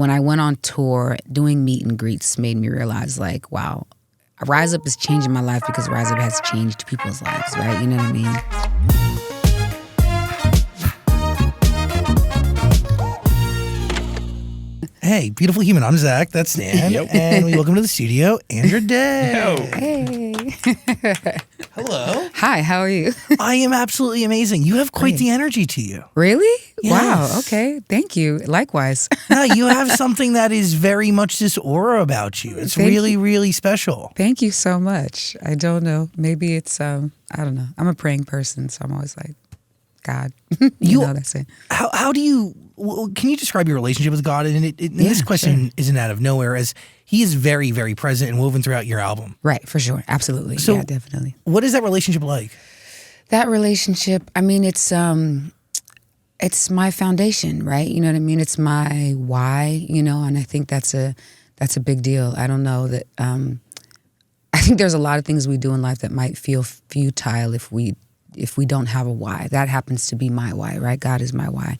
when I went on tour, doing meet and greets made me realize, like, wow, Rise Up is changing my life because Rise Up has changed people's lives, right? You know what I mean? Hey, beautiful human. I'm Zach. That's Stan. Yep. And we welcome to the studio, Andra Day. Hey. Hello. Hi, how are you? I am absolutely amazing. You have quite Great. the energy to you. Really? Yes. Wow, okay. Thank you. Likewise. No, you have something that is very much this aura about you. It's Thank really, you. really special. Thank you so much. I don't know. Maybe it's, I don't know. I'm a praying person, so I'm always like, God. you know, that's it. How do you, can you describe your relationship with God? And this question isn't out of nowhere, as he is very, very present and woven throughout your album. Right, for sure. Absolutely. So, yeah, definitely. What is that relationship like? That relationship, I mean, it's my foundation, right? You know what I mean? It's my why, you know, and I think that's a big deal. I don't know that, I think there's a lot of things we do in life that might feel futile if we don't have a why. That happens to be my why, right? God is my why.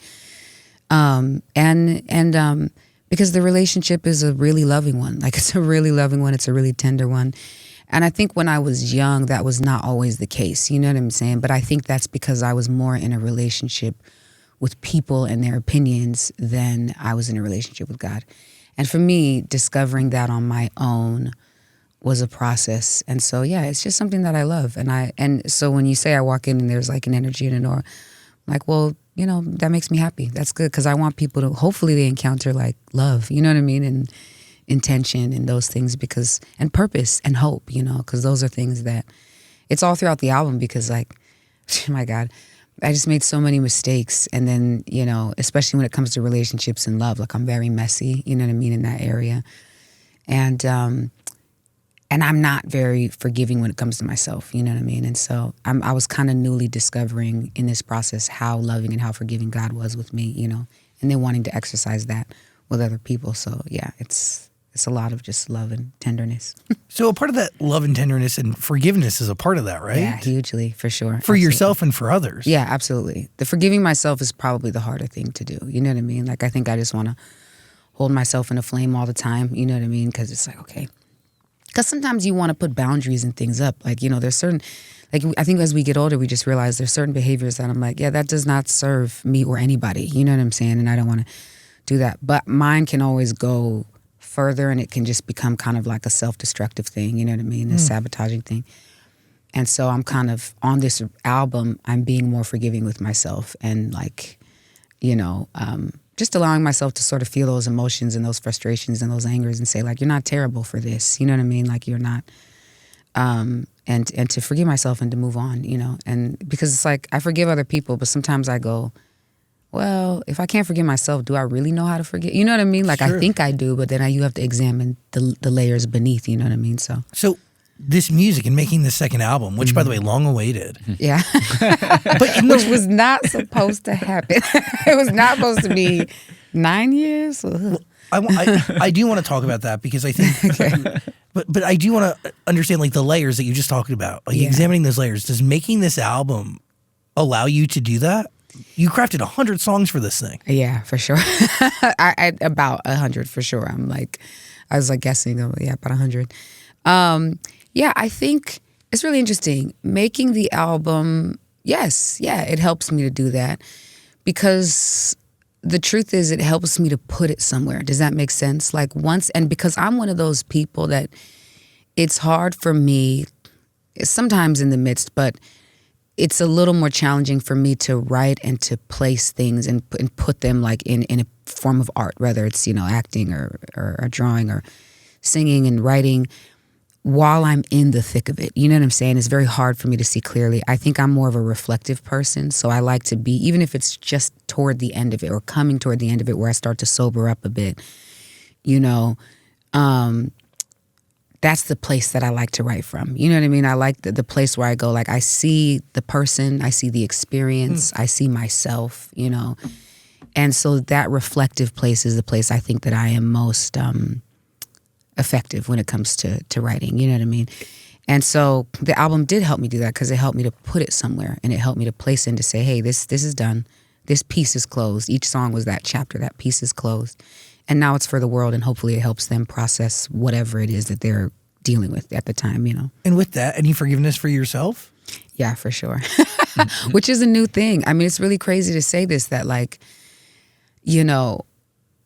Because the relationship is a really loving one. Like, it's a really loving one. It's a really tender one. And I think when I was young, that was not always the case. You know what I'm saying? But I think that's because I was more in a relationship with people and their opinions than I was in a relationship with God. And for me, discovering that on my own was a process. And so, yeah, it's just something that I love. And so when you say I walk in and there's like an energy and an aura, I'm like, well, you know, that makes me happy. That's good, because I want people to, hopefully they encounter like love, you know what I mean? And intention and those things, because, and purpose and hope, you know, because those are things that, it's all throughout the album, because like, oh my God, I just made so many mistakes. And then, you know, especially when it comes to relationships and love, like I'm very messy, you know what I mean, in that area. And I'm not very forgiving when it comes to myself, you know what I mean? And so I was kind of newly discovering in this process how loving and how forgiving God was with me, you know, and then wanting to exercise that with other people. So yeah, it's a lot of just love and tenderness. So a part of that love and tenderness and forgiveness is a part of that, right? Yeah, hugely, for sure. For Absolutely. yourself and for others. Yeah, absolutely. The forgiving myself is probably the harder thing to do. You know what I mean? Like, I think I just want to hold myself in a flame all the time. You know what I mean? Because it's like, okay. Because sometimes you want to put boundaries and things up. Like, you know, there's certain, like, I think as we get older, we just realize there's certain behaviors that I'm like, yeah, that does not serve me or anybody. You know what I'm saying? And I don't want to do that. But mine can always go further, and it can just become kind of like a self-destructive thing. You know what I mean? A sabotaging thing. And so I'm kind of, on this album, I'm being more forgiving with myself, and like, you know, just allowing myself to sort of feel those emotions and those frustrations and those angers and say, like, you're not terrible for this. You know what I mean? Like, you're not, and to forgive myself and to move on, you know? And because it's like, I forgive other people, but sometimes I go, well, if I can't forgive myself, do I really know how to forgive? You know what I mean? Like, Sure. I think I do, but then you have to examine the layers beneath, you know what I mean? So this music and making the second album, which, by the way, long awaited. yeah. But Which was not supposed to happen. It was not supposed to be 9 years. I do want to talk about that, because I think, but I do want to understand like the layers that you just talked about, like examining those layers. Does making this album allow you to do that? You crafted 100 songs for this thing. Yeah, for sure. I about 100 for sure. I was like guessing, yeah, about 100. Yeah, I think it's really interesting. Making the album, yes, yeah, it helps me to do that, because the truth is it helps me to put it somewhere. Does that make sense? Like, once, and because I'm one of those people that it's hard for me, sometimes in the midst, but it's a little more challenging for me to write and to place things and put them like in a form of art, whether it's, you know, acting or drawing or singing and writing, while I'm in the thick of it. You know what I'm saying? It's very hard for me to see clearly. I think I'm more of a reflective person, so I like to be, even if it's just toward the end of it or coming toward the end of it where I start to sober up a bit, you know, that's the place that I like to write from. You know what I mean? I like the place where I go, like, I see the person, I see the experience, I see myself, you know. And so that reflective place is the place I think that I am most effective when it comes to writing. You know what I mean? And so the album did help me do that, because it helped me to put it somewhere, and it helped me to place in to say, hey, this is done. This piece is closed. Each song was that chapter. That piece is closed. And now it's for the world, and hopefully it helps them process whatever it is that they're dealing with at the time, you know. And with that, any forgiveness for yourself? Yeah, for sure. Which is a new thing. I mean, it's really crazy to say this, that like, you know,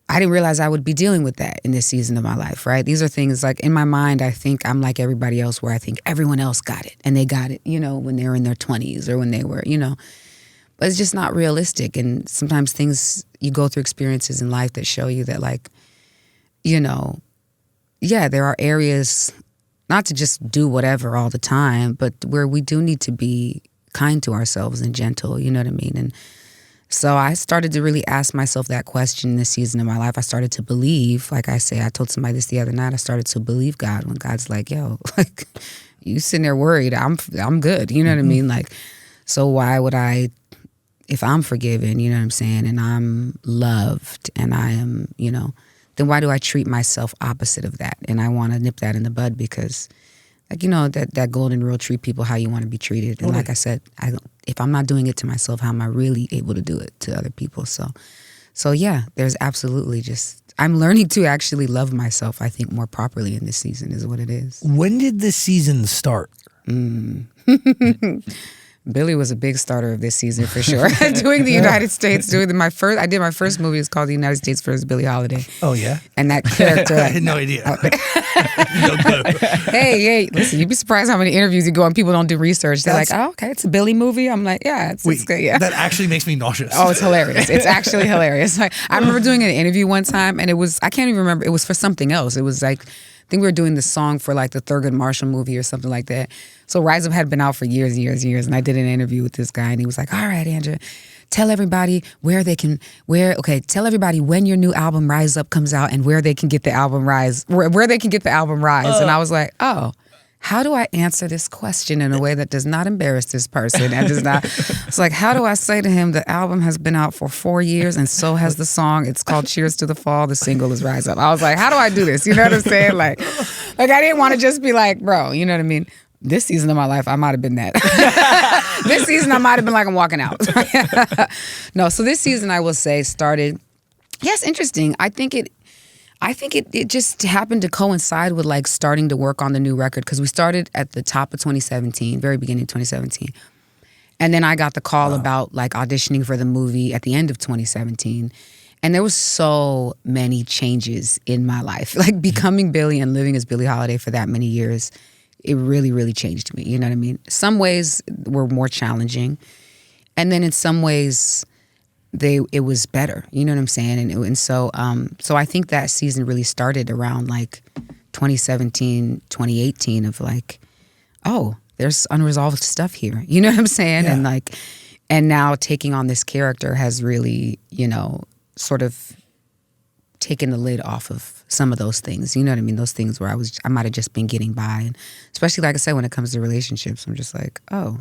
I didn't realize I would be dealing with that in this season of my life, right? These are things like in my mind, I think I'm like everybody else, where I think everyone else got it, and they got it, you know, when they were in their 20s or when they were, you know. But it's just not realistic. And sometimes things, you go through experiences in life that show you that, like, you know, yeah, there are areas, not to just do whatever all the time, but where we do need to be kind to ourselves and gentle, you know what I mean? And so I started to really ask myself that question this season of my life. I started to believe, like I say, I told somebody this the other night, I started to believe God when God's like, yo, like, you sitting there worried, I'm good, you know what I mean? Like, so why would I, if I'm forgiven, you know what I'm saying, and I'm loved and I am, you know, then why do I treat myself opposite of that? And I want to nip that in the bud because, like, you know, that golden rule, treat people how you want to be treated. And like I said, if I'm not doing it to myself, how am I really able to do it to other people? So yeah, there's absolutely just, I'm learning to actually love myself, I think, more properly in this season is what it is. When did this season start? Billy was a big starter of this season for sure. Doing the United States, I did my first movie. It's called The United States vs. Billie Holiday. Oh yeah, and that character. I had no idea. No clue. Hey, listen, you'd be surprised how many interviews you go and people don't do research. They're like, oh, okay, it's a Billy movie. I'm like, yeah, it's good. Yeah, that actually makes me nauseous. Oh, it's hilarious. It's actually hilarious. Like, I remember doing an interview one time, and I can't even remember. It was for something else. It was like, I think we were doing the song for like the Thurgood Marshall movie or something like that. So Rise Up had been out for years and years and years. And I did an interview with this guy and he was like, all right, Andra, tell everybody tell everybody when your new album Rise Up comes out and where they can get the album Rise. And I was like, oh, how do I answer this question in a way that does not embarrass this person and does not, it's like, how do I say to him, the album has been out for 4 years and so has the song. It's called Cheers to the Fall. The single is Rise Up. I was like, how do I do this? You know what I'm saying? Like I didn't want to just be like, bro, you know what I mean? This season of my life, I might have been that. This season, I might have been like, I'm walking out. No, so this season, I will say, started, yes, interesting. I think it just happened to coincide with like starting to work on the new record because we started at the top of 2017, very beginning of 2017. And then I got the call about like auditioning for the movie at the end of 2017. And there was so many changes in my life. Like becoming Billie and living as Billie Holiday for that many years, it really, really changed me. You know what I mean? Some ways were more challenging. And then in some ways, it was better. You know what I'm saying? And so I think that season really started around like 2017, 2018 of like, oh, there's unresolved stuff here. You know what I'm saying? Yeah. And now taking on this character has really, you know, sort of taken the lid off of some of those things. You know what I mean? Those things where I might have just been getting by. And especially, like I said, when it comes to relationships, I'm just like, oh,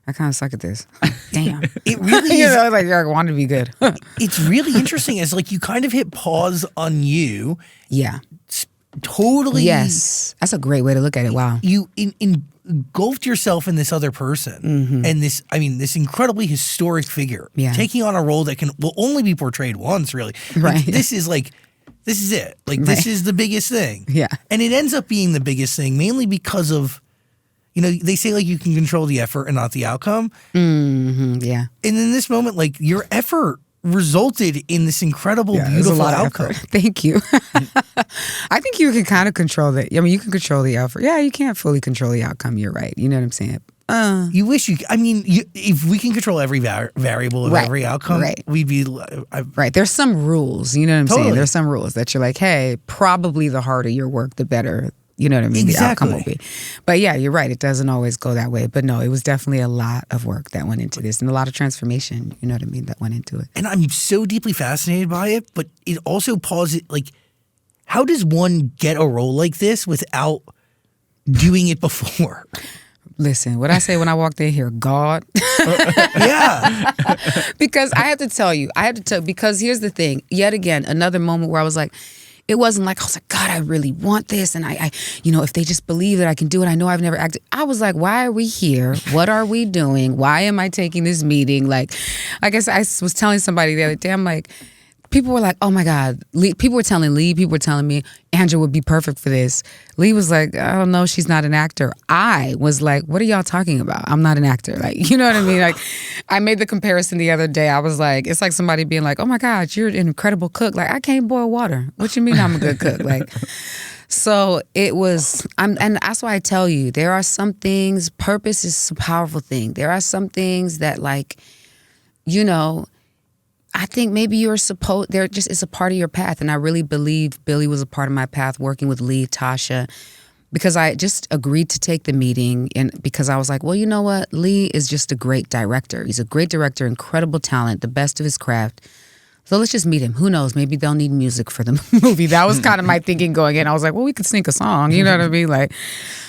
I kind of suck at this. Damn. It really you is. know, like, I want to be good. It's really interesting. It's like you kind of hit pause on you. Yeah. Totally. Yes. That's a great way to look at it. Wow. You engulfed yourself in this other person and this incredibly historic figure taking on a role that will only be portrayed once, really. Right. Like, this is it. Like, this is the biggest thing. Yeah. And it ends up being the biggest thing mainly because of, you know, they say like you can control the effort and not the outcome. Mm-hmm. Yeah. And in this moment, like your effort resulted in this incredible, beautiful outcome. Thank you. I think you can kind of control it. I mean, you can control the effort. Yeah, you can't fully control the outcome. You're right. You know what I'm saying? You wish you. I mean, if we can control every variable of every outcome, we'd be right. There's some rules. You know what I'm saying? There's some rules that you're like, hey, probably the harder your work, the better. You know what I mean? Exactly. The outcome will be. But yeah, you're right. It doesn't always go that way. But no, it was definitely a lot of work that went into this and a lot of transformation, you know what I mean, that went into it. And I'm so deeply fascinated by it, but it also pauses, like, how does one get a role like this without doing it before? Listen, what I say when I walked in here, God. Yeah. Because I have to tell you, because here's the thing, yet again, another moment where I was like, it wasn't like, I was like, God, I really want this. And I, you know, if they just believe that I can do it, I know I've never acted. I was like, why are we here? What are we doing? Why am I taking this meeting? Like, I guess I was telling somebody the other day, I'm like, people were like, oh my God. People were telling me Andra would be perfect for this. Lee was like, I don't know, she's not an actor. I was like, what are y'all talking about? I'm not an actor. Like, you know what I mean? Like, I made the comparison the other day. I was like, it's like somebody being like, oh my God, you're an incredible cook. Like, I can't boil water. What you mean I'm a good cook? Like, so it was, and that's why I tell you, there are some things, purpose is a powerful thing. There are some things that, like, you know, I think maybe you're supposed, there just is a part of your path. And I really believe Billie was a part of my path, working with Lee, Tasha, because I just agreed to take the meeting. And because I was like, well, you know what? Lee is just a great director. He's a great director, incredible talent, the best of his craft. So let's just meet him. Who knows? Maybe they'll need music for the movie. That was kind of my thinking going in. I was like, well, we could sing a song. You know what I mean? Like,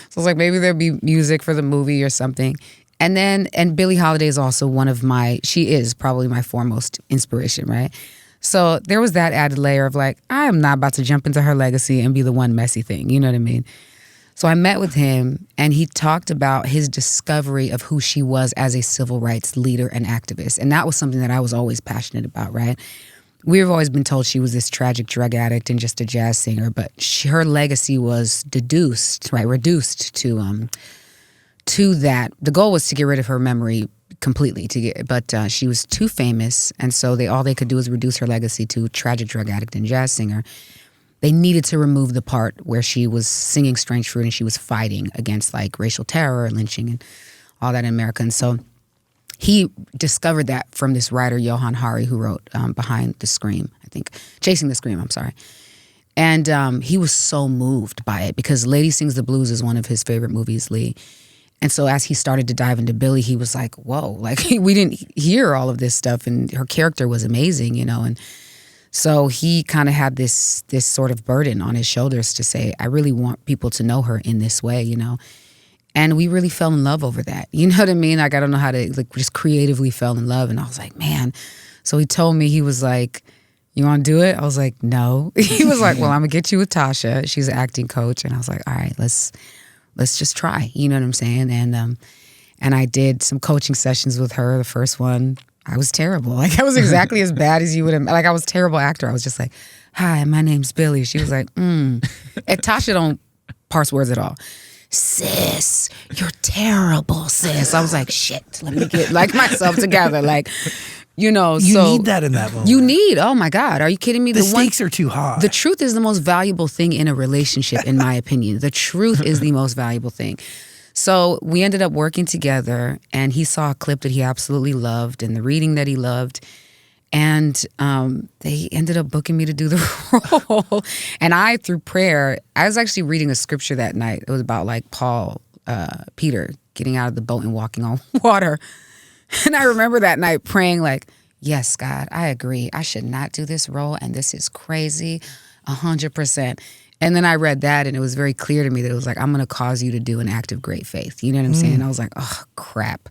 so I was like, maybe there'll be music for the movie or something. And Billie Holiday is also she is probably my foremost inspiration, right? So there was that added layer of like, I am not about to jump into her legacy and be the one messy thing, you know what I mean? So I met with him and he talked about his discovery of who she was as a civil rights leader and activist. And that was something that I was always passionate about, right? We've always been told she was this tragic drug addict and just a jazz singer, but her legacy was reduced to that. The goal was to get rid of her memory completely, but she was too famous, and so all they could do was reduce her legacy to tragic drug addict and jazz singer. They needed to remove the part where she was singing Strange Fruit and she was fighting against like racial terror and lynching and all that in America. And so he discovered that from this writer, Johan Hari, who wrote Behind the Scream, I think. Chasing the Scream, I'm sorry. And he was so moved by it because Lady Sings the Blues is one of his favorite movies, Lee. And so as he started to dive into Billie, he was like, whoa, like we didn't hear all of this stuff and her character was amazing, you know. And so he kind of had this sort of burden on his shoulders to say, I really want people to know her in this way, you know. And we really fell in love over that. You know what I mean? Like, I don't know how to, like, just creatively fell in love. And I was like, man. So he told me, he was like, you want to do it? I was like, no. He was like, well, I'm going to get you with Tasha. She's an acting coach. And I was like, all right, let's just try. You know what I'm saying? And I did some coaching sessions with her. The first one, I was terrible. Like, I was exactly as bad as you would have. Like, I was a terrible actor. I was just like, hi, my name's Billie. She was like, And Tasha don't parse words at all. Sis, you're terrible, sis. I was like, shit, let me get like myself together. Like, you know, you need that in that moment. Oh my God, are you kidding me? The stakes are too high. The truth is the most valuable thing in a relationship, in my opinion. The truth is the most valuable thing. So we ended up working together, and he saw a clip that he absolutely loved and the reading that he loved. And they ended up booking me to do the role. And I, through prayer, I was actually reading a scripture that night. It was about like Peter getting out of the boat and walking on water. And I remember that night praying like, yes, God, I agree. I should not do this role. And this is crazy, 100%. And then I read that and it was very clear to me that it was like, I'm going to cause you to do an act of great faith. You know what I'm saying? I was like, oh, crap.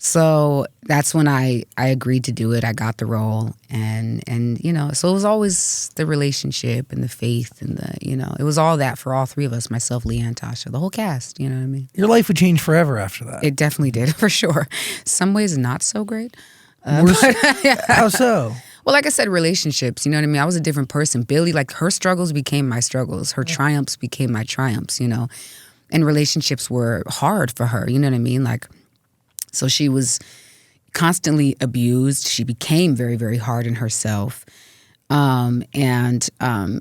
So that's when I agreed to do it. I got the role, and you know, so it was always the relationship and the faith and the, you know, it was all that for all three of us, myself, Leah, and Tasha, the whole cast, you know what I mean? Your life would change forever after that. It definitely did, for sure. Some ways not so great. How so? Well, like I said, relationships, you know what I mean? I was a different person. Billie, like, her struggles became my struggles. Her triumphs became my triumphs, you know? And relationships were hard for her, you know what I mean? Like, so she was constantly abused. She became very, very hard on herself.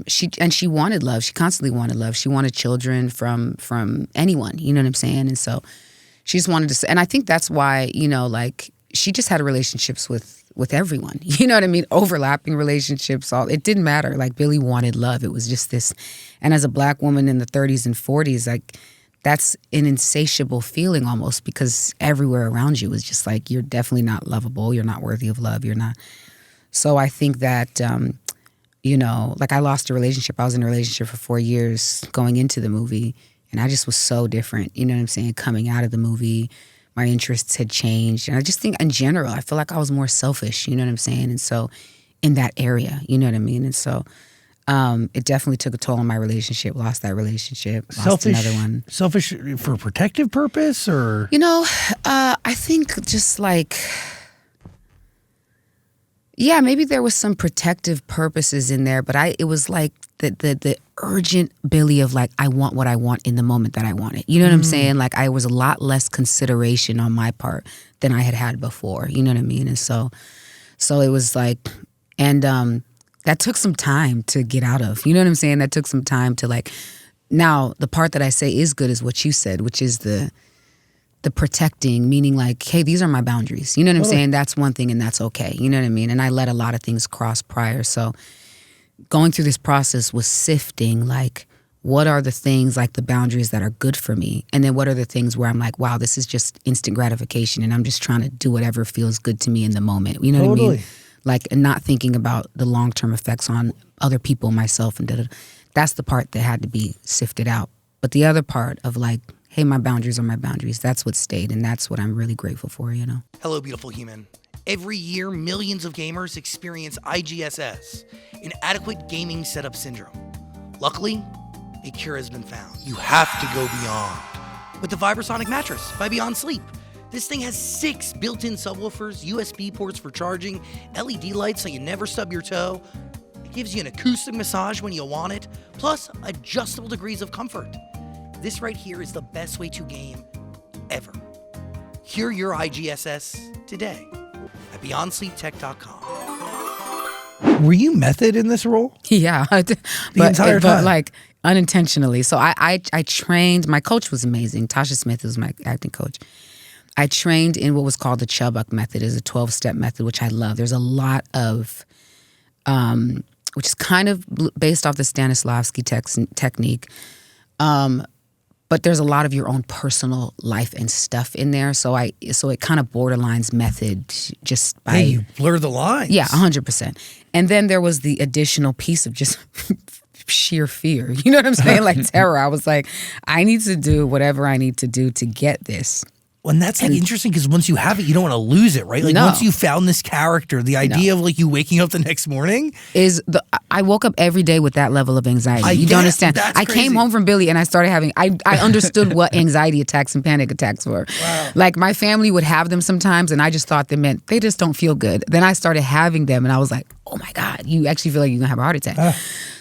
She wanted love. She constantly wanted love. She wanted children from anyone, you know what I'm saying? And so she just wanted to, and I think that's why, you know, like, she just had relationships with everyone, you know what I mean? Overlapping relationships, it didn't matter. Like, Billie wanted love. It was just this, and as a Black woman in the 30s and 40s, like, that's an insatiable feeling almost, because everywhere around you is just like, you're definitely not lovable. You're not worthy of love. You're not. So I think that, you know, like, I lost a relationship. I was in a relationship for 4 years going into the movie, and I just was so different. You know what I'm saying? Coming out of the movie, my interests had changed. And I just think in general, I feel like I was more selfish, you know what I'm saying? And so in that area, you know what I mean? And so it definitely took a toll on my relationship. Lost that relationship. Lost another one. Selfish for protective purpose, or? You know, I think just like, Yeah, maybe there was some protective purposes in there, but it was like the urgent Billie of like, I want what I want in the moment that I want it. You know what I'm saying? Like I was a lot less consideration on my part than I had before. You know what I mean? And so it was like, and that took some time to get out of. You know what I'm saying? That took some time to like, now the part that I say is good is what you said, which is the protecting, meaning like, hey, these are my boundaries. You know what I'm saying? That's one thing and that's okay. You know what I mean? And I let a lot of things cross prior. So going through this process was sifting, like, what are the things, like the boundaries that are good for me? And then what are the things where I'm like, wow, this is just instant gratification and I'm just trying to do whatever feels good to me in the moment. You know what I mean? Like, and not thinking about the long-term effects on other people, myself, and da-da-da. That's the part that had to be sifted out. But the other part of like, hey, my boundaries are my boundaries. That's what stayed, and that's what I'm really grateful for, you know? Hello, beautiful human. Every year, millions of gamers experience IGSS, inadequate gaming setup syndrome. Luckily, a cure has been found. You have to go beyond with the Vibrasonic mattress by Beyond Sleep. This thing has 6 built-in subwoofers, USB ports for charging, LED lights so you never stub your toe. It gives you an acoustic massage when you want it, plus adjustable degrees of comfort. This right here is the best way to game ever. Cure your IGSS today at BeyondSleepTech.com. Were you method in this role? Yeah, the entire time, but like unintentionally. So I trained. My coach was amazing. Tasha Smith was my acting coach. I trained in what was called the Chubbuck method, is a 12-step method, which I love. There's a lot of, which is kind of based off the Stanislavski technique. But there's a lot of your own personal life and stuff in there. So it kind of borderlines method just by... Yeah, you blur the lines. Yeah, 100%. And then there was the additional piece of just sheer fear. You know what I'm saying? Like terror. I was like, I need to do whatever I need to do to get this. Well, and that's like interesting because once you have it, you don't want to lose it, right? Like once you found this character, the idea of like you waking up the next morning I woke up every day with that level of anxiety. You don't understand. I came home from Billie and I started having, I understood what anxiety attacks and panic attacks were. Wow. Like my family would have them sometimes and I just thought they meant they just don't feel good. Then I started having them and I was like, oh my God, you actually feel like you're gonna have a heart attack.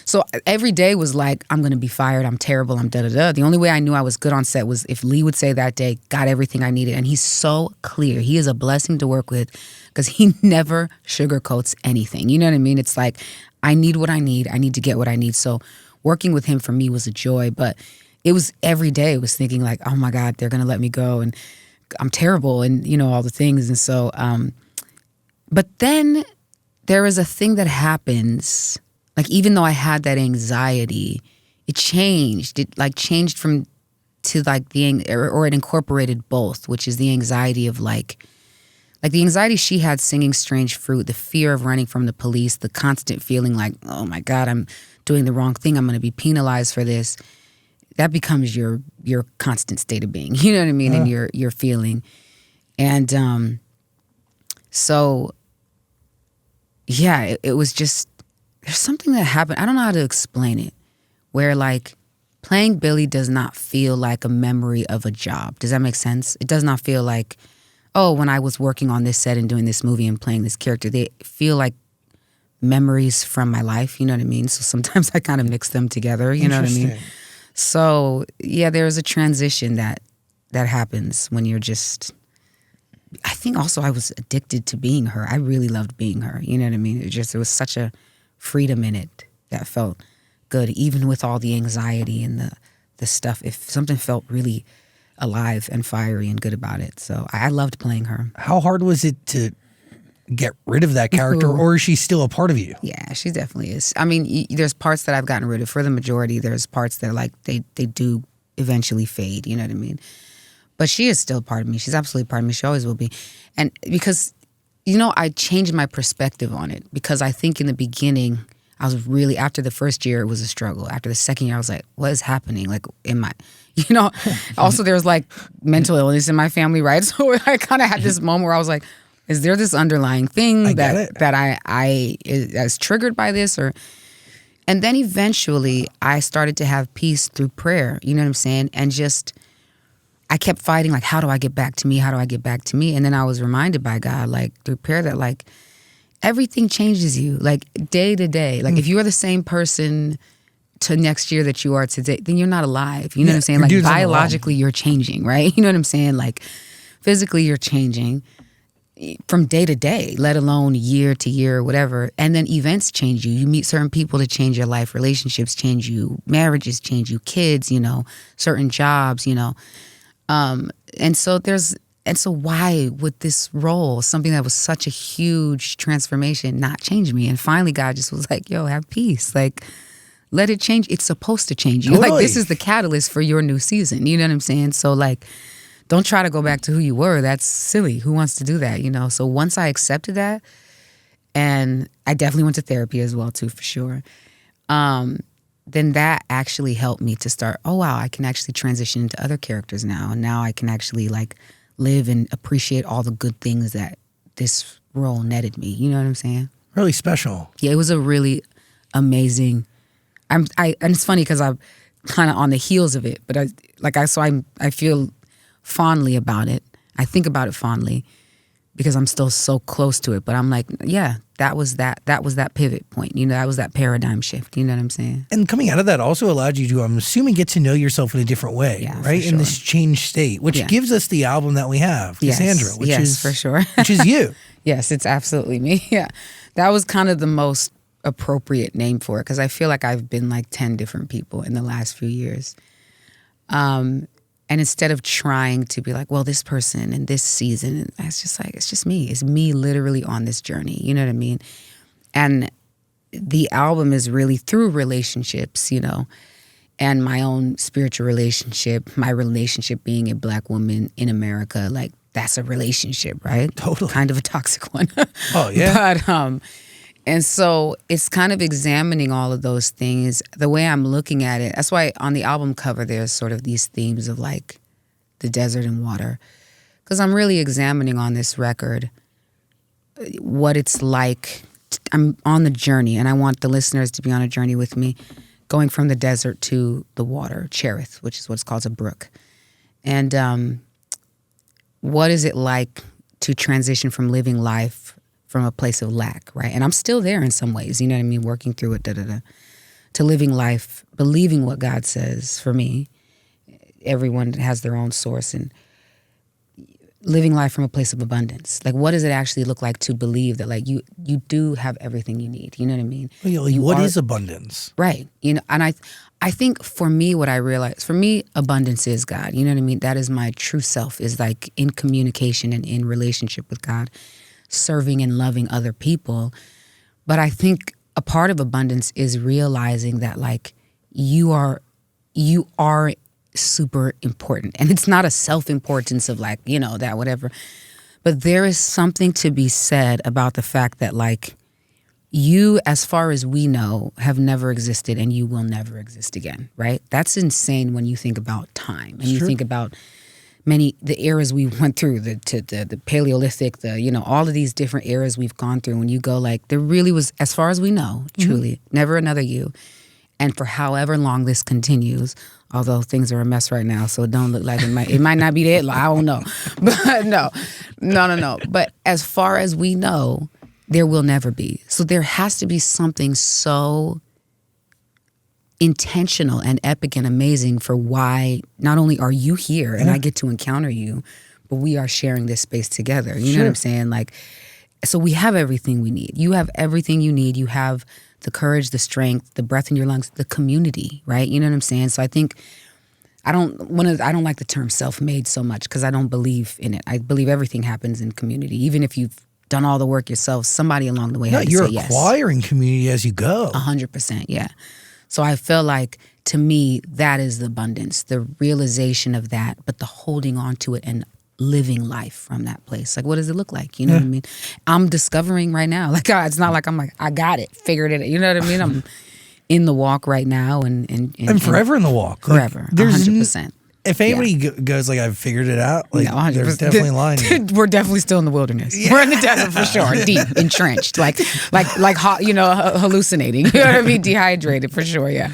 So every day was like, I'm going to be fired. I'm terrible. I'm da-da-da. The only way I knew I was good on set was if Lee would say that day, got everything I needed. And he's so clear. He is a blessing to work with because he never sugarcoats anything. You know what I mean? It's like, I need what I need. I need to get what I need. So working with him for me was a joy. But it was every day. It was thinking like, oh my God, they're going to let me go. And I'm terrible. And, you know, all the things. And so, but then there is a thing that happens. Like, even though I had that anxiety, it changed. It like changed from to like or it incorporated both, which is the anxiety of like the anxiety she had singing Strange Fruit, the fear of running from the police, the constant feeling like, oh my God, I'm doing the wrong thing. I'm going to be penalized for this. That becomes your constant state of being. You know what I mean? And your feeling. And so, yeah, it was just, there's something that happened. I don't know how to explain it, where like playing Billie does not feel like a memory of a job. Does that make sense? It does not feel like, oh, when I was working on this set and doing this movie and playing this character, they feel like memories from my life. You know what I mean? So sometimes I kind of mix them together. You know what I mean? So yeah, there's a transition that happens when you're just, I think also I was addicted to being her. I really loved being her. You know what I mean? It was such a freedom in it that felt good, even with all the anxiety and the stuff. If something felt really alive and fiery and good about it. So I loved playing her. How hard was it to get rid of that character, or is she still a part of you? Yeah, she definitely is. I mean, there's parts that I've gotten rid of. For the majority, there's parts that like they do eventually fade, you know what I mean? But she is still part of me. She's absolutely part of me. She always will be. And because, you know, I changed my perspective on it, because I think in the beginning, I was really, after the first year, it was a struggle. After the second year, I was like, what is happening? Like, you know, also there was like mental illness in my family, right? So I kind of had this moment where I was like, is there this underlying thing that I is triggered by this? And then eventually I started to have peace through prayer, you know what I'm saying? And just, I kept fighting, like, how do I get back to me? How do I get back to me? And then I was reminded by God, like, through prayer that, like, everything changes you, like day to day. Like if you're the same person to next year that you are today, then you're not alive. You know what I'm saying? Like biologically you're changing, right? You know what I'm saying? Like physically you're changing from day to day, let alone year to year, whatever. And then events change you. You meet certain people that change your life. Relationships change you. Marriages change you. Kids, certain jobs, And so why would this role, something that was such a huge transformation, not change me? And finally God just was like, yo, have peace. Like, let it change. It's supposed to change you. Totally. Like, this is the catalyst for your new season. You know what I'm saying? So like, don't try to go back to who you were. That's silly. Who wants to do that, So once I accepted that, and I definitely went to therapy as well too, for sure, then that actually helped me to start, oh wow, I can actually transition into other characters now. And now I can actually like live and appreciate all the good things that this role netted me. You know what I'm saying? Really special. Yeah, it was a really amazing, and it's funny because I'm kind of on the heels of it, but I feel fondly about it. I think about it fondly because I'm still so close to it. But I'm like, yeah, that was that pivot point. That was that paradigm shift. You know what I'm saying? And coming out of that also allowed you to, I'm assuming, get to know yourself in a different way, right? Sure. In this changed state, which gives us the album that we have, Cassandra, which is for sure, which is you. Yes, it's absolutely me. Yeah, that was kind of the most appropriate name for it because I feel like I've been like 10 different people in the last few years. And instead of trying to be like, well, this person and this season, it's just like, it's just me. It's me literally on this journey. You know what I mean? And the album is really through relationships, and my own spiritual relationship, my relationship being a Black woman in America, like that's a relationship, right? Totally. Kind of a toxic one. Oh, yeah. But, and so it's kind of examining all of those things, the way I'm looking at it. That's why on the album cover, there's sort of these themes of like the desert and water. Because I'm really examining on this record what it's like. I'm on the journey, and I want the listeners to be on a journey with me, going from the desert to the water, Cherith, which is what's called a brook. And what is it like to transition from living life from a place of lack, right? And I'm still there in some ways, you know what I mean? Working through it, to living life, believing what God says for me. Everyone has their own source, and living life from a place of abundance. Like, what does it actually look like to believe that, like, you do have everything you need? You know what I mean? What is abundance? Right. And I think for me, what I realized, for me, abundance is God. You know what I mean? That is my true self, is like in communication and in relationship with God, serving and loving other people. But I think a part of abundance is realizing that like you are super important. And it's not a self-importance of like, that whatever. But there is something to be said about the fact that like you, as far as we know, have never existed and you will never exist again, right? That's insane when you think about time and you think about the eras we went through, the Paleolithic, all of these different eras we've gone through. When you go like, there really was, as far as we know, truly, never another you. And for however long this continues, although things are a mess right now, so it don't look like it might not be that long, I don't know. But no. But as far as we know, there will never be. So there has to be something so intentional and epic and amazing for why not only are you here and I get to encounter you, but we are sharing this space together. You know what I'm saying? Like, so we have everything we need. You have everything you need. You have the courage, the strength, the breath in your lungs, the community, right? You know what I'm saying? So I think I don't like the term self-made so much because I don't believe in it. I believe everything happens in community. Even if you've done all the work yourself, somebody along the way had to say yes. You're acquiring community as you go. 100%, yeah. So I feel like, to me, that is the abundance, the realization of that, but the holding on to it and living life from that place. Like, what does it look like? You know what I mean? I'm discovering right now. Like, it's not like I'm like, I got it, figured it. You know what I mean? I'm in the walk right now and forever in the walk. Forever, like, 100%. If anybody goes like, I've figured it out, like, no, there's definitely lying. We're definitely still in the wilderness. Yeah. We're in the desert for sure, deep, entrenched, like hallucinating. You know what I mean? Dehydrated for sure, yeah.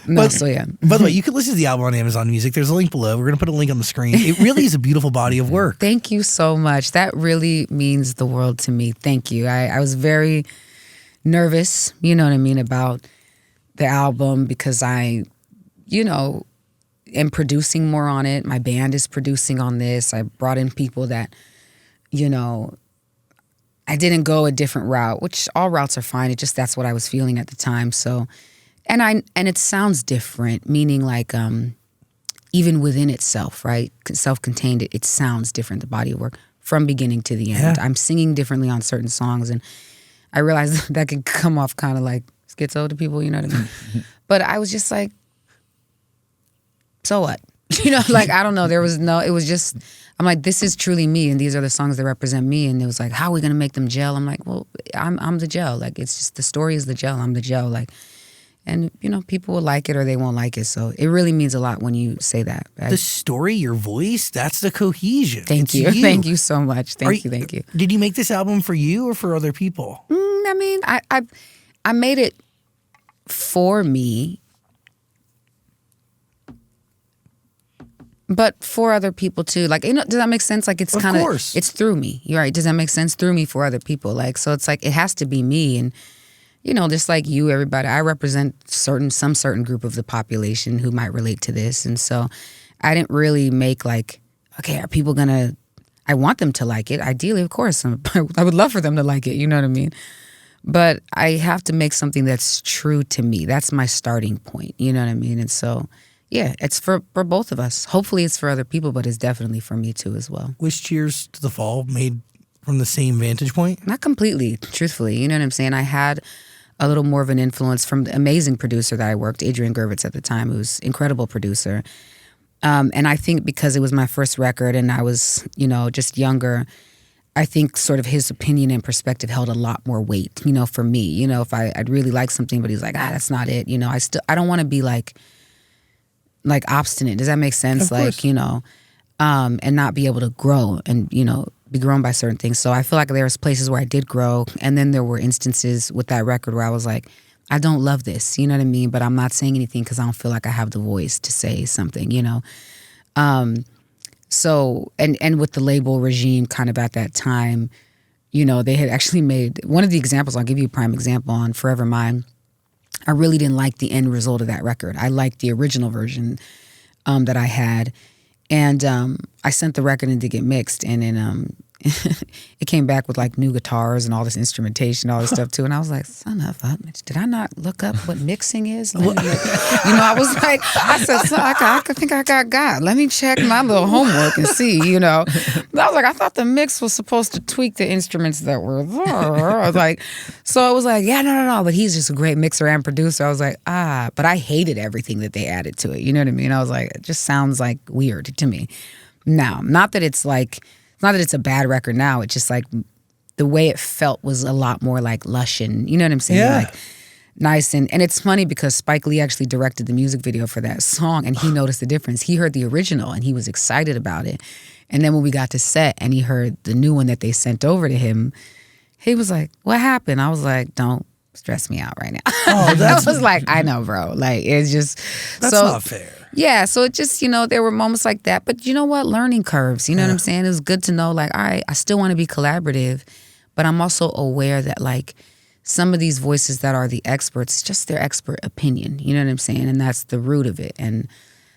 No, so yeah. By the way, you can listen to the album on Amazon Music. There's a link below. We're going to put a link on the screen. It really is a beautiful body of work. Thank you so much. That really means the world to me. Thank you. I was very nervous, you know what I mean, about the album because I, am producing more on it. My band is producing on this. I brought in people that, I didn't go a different route, which all routes are fine. It just that's what I was feeling at the time. So, and it sounds different, meaning like even within itself, right? Self-contained, it sounds different. The body of work from beginning to the end. I'm singing differently on certain songs, and I realized that could come off kind of like schizo to people. You know what I mean? But I was just like, so what? Like I don't know. It was just. I'm like, this is truly me, and these are the songs that represent me. And it was like, how are we gonna make them gel? I'm like, well, I'm the gel. Like it's just the story is the gel. I'm the gel. Like, and people will like it or they won't like it. So it really means a lot when you say that. The story, your voice, that's the cohesion. Thank you. Thank you so much. Thank you. Did you make this album for you or for other people? I mean, I made it for me. But for other people too, like does that make sense? Like it's kind of it's through me. You're right. Does that make sense? Through me for other people. Like so, it's like it has to be me, and just like you, everybody. I represent some certain group of the population who might relate to this, and so I didn't really make like, okay, are people gonna? I want them to like it. Ideally, of course, I would love for them to like it. You know what I mean? But I have to make something that's true to me. That's my starting point. You know what I mean? And so. Yeah, it's for both of us. Hopefully it's for other people, but it's definitely for me too as well. Was Cheers to the Fall made from the same vantage point? Not completely, truthfully. You know what I'm saying? I had a little more of an influence from the amazing producer that I worked, Adrian Gervitz at the time, who's an incredible producer. And I think because it was my first record and I was, just younger, I think sort of his opinion and perspective held a lot more weight, for me. If I'd really like something, but he's like, that's not it. I don't want to be like obstinate. Does that make sense? Like, and not be able to grow and, be grown by certain things. So I feel like there was places where I did grow. And then there were instances with that record where I was like, I don't love this, you know what I mean? But I'm not saying anything because I don't feel like I have the voice to say something, So, and with the label regime kind of at that time, they had actually made, one of the examples, I'll give you a prime example on Forever Mine. I really didn't like the end result of that record. I liked the original version that I had. And I sent the record in to get mixed. And then it came back with like new guitars and all this instrumentation, all this stuff too. And I was like, son of a bitch, did I not look up what mixing is? I was like, I said, son, I think I got God. Let me check my little homework and see, But I was like, I thought the mix was supposed to tweak the instruments that were there. I was like, so it was like, yeah, no. But he's just a great mixer and producer. I was like, but I hated everything that they added to it. You know what I mean? I was like, it just sounds like weird to me. Now, not that it's a bad record now. It's just like the way it felt was a lot more like lush and, you know what I'm saying? Yeah. Like nice. And it's funny because Spike Lee actually directed the music video for that song and he noticed the difference. He heard the original and he was excited about it. And then when we got to set and he heard the new one that they sent over to him, he was like, what happened? I was like, don't stress me out right now. Oh, I was like, I know, bro. Like, it's just. That's not fair. Yeah, so it just, there were moments like that. But you know what? Learning curves, you know what I'm saying? It was good to know, like, all right, I still want to be collaborative, but I'm also aware that, like, some of these voices that are the experts, just their expert opinion, you know what I'm saying? And that's the root of it. And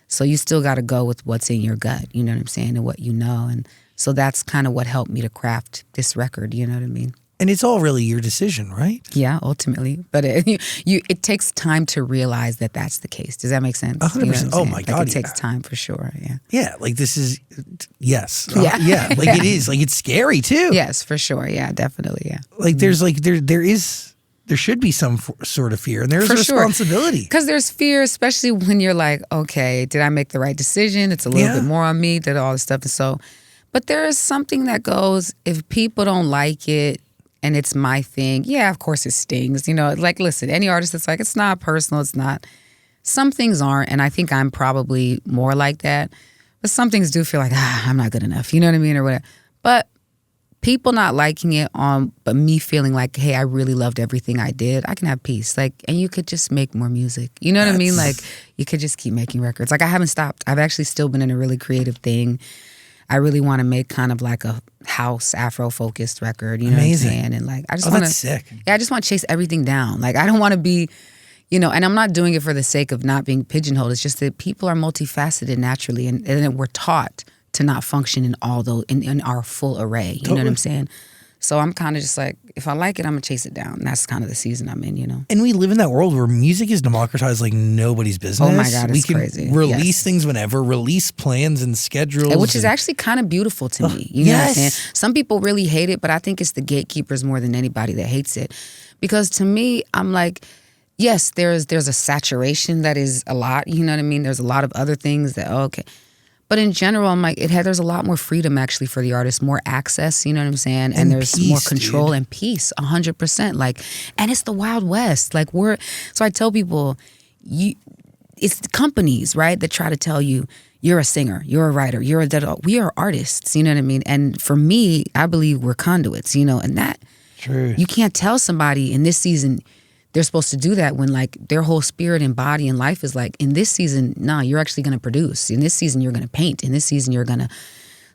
so you still got to go with what's in your gut, you know what I'm saying, and what you know. And so that's kind of what helped me to craft this record, you know what I mean? And it's all really your decision, right? Yeah, ultimately. But it takes time to realize that that's the case. Does that make sense? 100%. You know oh, my God. It takes time for sure, yeah. Yeah, like this is, yes. Yeah. Yeah, like it is. Like it's scary too. Yes, for sure. Yeah, definitely, yeah. Like there's like, there should be some sort of fear and there's responsibility. Because there's fear, especially when you're like, okay, did I make the right decision? It's a little bit more on me, did all this stuff. And so, but there is something that goes, if people don't like it, and it's my thing, yeah, of course it stings. Like, listen, any artist that's like, it's not personal, it's not. Some things aren't, and I think I'm probably more like that. But some things do feel like, I'm not good enough, you know what I mean, or whatever. But people not liking it but me feeling like, hey, I really loved everything I did, I can have peace. Like, and you could just make more music. You know what I mean? Like, you could just keep making records. Like, I haven't stopped. I've actually still been in a really creative thing. I really want to make kind of like a house Afro-focused record. You know Amazing. what I'm saying? And like, I just want to, that's sick. Yeah, I just want to chase everything down. Like, I don't want to be, you know, and I'm not doing it for the sake of not being pigeonholed. It's just that people are multifaceted naturally, and we're taught to not function in all those in our full array. You know what I'm saying? So I'm kind of just like, if I like it, I'm gonna chase it down. And that's kind of the season I'm in, you know. And we live in that world where music is democratized like nobody's business. Oh my God, it's crazy. We can release things whenever, release plans and schedules. Which is actually kind of beautiful to me. You know what I'm saying? Some people really hate it, but I think it's the gatekeepers more than anybody that hates it. Because to me, I'm like, yes, there's a saturation that is a lot, you know what I mean? There's a lot of other things that, okay. But in general, I'm like, there's a lot more freedom actually for the artist, more access, you know what I'm saying? And there's peace, more control and peace, 100%. Like, and it's the Wild West. Like, so I tell people, it's the companies, right, that try to tell you, you're a singer, you're a writer, we are artists, you know what I mean? And for me, I believe we're conduits, you know, and that, true. You can't tell somebody in this season, they're supposed to do that when like their whole spirit and body and life is like, in this season, nah, you're actually going to produce. In this season, you're going to paint. In this season, you're going to.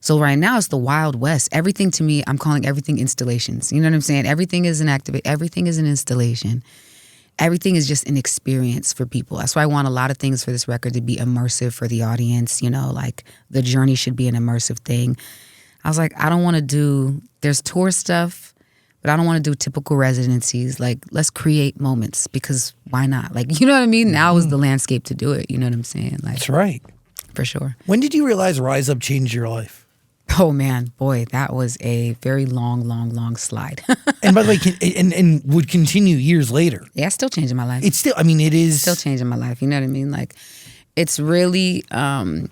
So right now, it's the Wild West. Everything to me, I'm calling everything installations. You know what I'm saying? Everything is an activate. Everything is an installation. Everything is just an experience for people. That's why I want a lot of things for this record to be immersive for the audience. You know, like the journey should be an immersive thing. I was like, I don't want to do, there's tour stuff, but I don't want to do typical residencies. Like, let's create moments, because why not? Like, you know what I mean? Now is the landscape to do it. You know what I'm saying? Like, that's right. For sure. When did you realize Rise Up changed your life? Oh, man. Boy, that was a very long slide. And by the way, and would continue years later. Yeah, it's still changing my life. It's still, I mean, it is. Still changing my life. You know what I mean? Like, it's really, I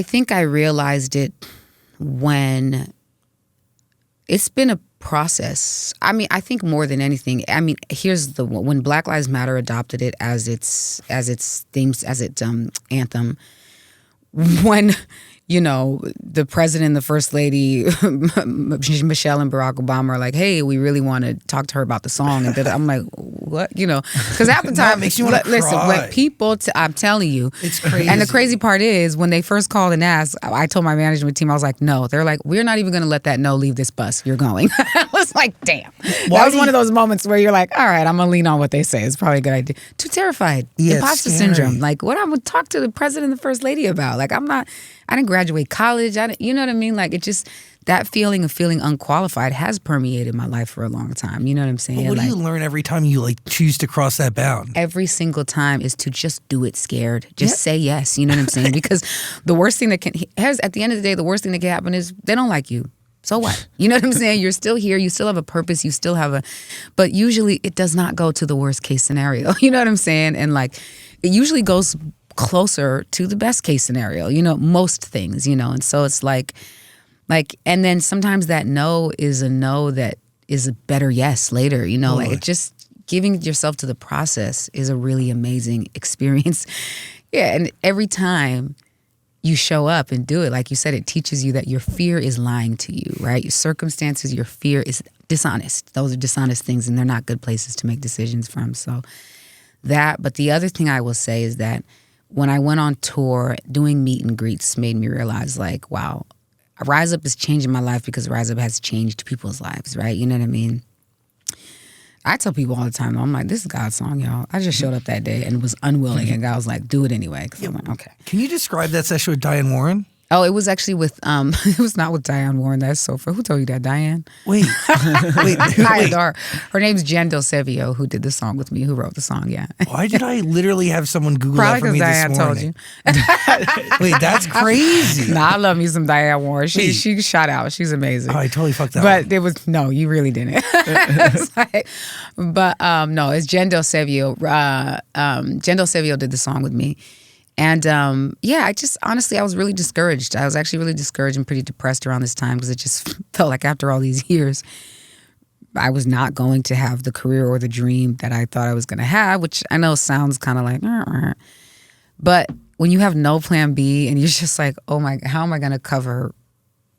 think I realized it when... It's been a process. I mean, I think more than anything, I mean, here's when Black Lives Matter adopted it as its themes, as its anthem, when, you know, the president and the first lady, Michelle and Barack Obama, are like, hey, we really want to talk to her about the song. And I'm like, what? You know, because half the time, makes you want to listen, cry. when people, I'm telling you, it's crazy. And the crazy part is, when they first called and asked, I told my management team, I was like, no. They're like, we're not even going to let that no leave this bus. You're going. I was like, damn. That was one of those moments where you're like, all right, I'm going to lean on what they say. It's probably a good idea. Too terrified. Yeah, imposter syndrome. Like, what I would talk to the president and the first lady about. Like, I didn't graduate college. You know what I mean? Like, it just, that feeling of feeling unqualified has permeated my life for a long time. You know what I'm saying? But what do you learn every time you like choose to cross that bound? Every single time is to just do it scared. Just say yes. You know what I'm saying? Because the worst thing that at the end of the day, the worst thing that can happen is they don't like you. So what? You know what I'm saying? You're still here. You still have a purpose. You still have but usually it does not go to the worst case scenario. You know what I'm saying? And like, it usually goes closer to the best case scenario, you know, most things, you know. And so it's like, and then sometimes that no is a no that is a better yes later, you know. Like, it just, giving yourself to the process is a really amazing experience. Yeah, and every time you show up and do it, like you said, it teaches you that your fear is lying to you, right? Your circumstances, your fear is dishonest. Those are dishonest things, and they're not good places to make decisions from. So that, but the other thing I will say is that when I went on tour, doing meet and greets made me realize, like, wow, Rise Up is changing my life because Rise Up has changed people's lives, right? You know what I mean? I tell people all the time, I'm like, this is God's song, y'all. I just showed up that day and was unwilling, and God was like, do it anyway. I'm like, okay. Can you describe that session with Diane Warren? Oh, it was actually with, it was not with Diane Warren. That's so funny. Who told you that, Diane? Wait. I adore her. Name's Jen Del Sevio, who did the song with me, who wrote the song, yeah. Why did I literally have someone Google that for me Diane this morning? Told you. Wait, that's crazy. Nah, I love me some Diane Warren. She shot out. She's amazing. Oh, I totally fucked that But one. it was, no, you really didn't. No, it's Jen Del Sevio. Jen Del Sevio did the song with me. And I just, honestly, I was really discouraged. I was actually really discouraged and pretty depressed around this time, because it just felt like after all these years, I was not going to have the career or the dream that I thought I was going to have, which I know sounds kind of like, but when you have no plan B and you're just like, oh my, how am I going to cover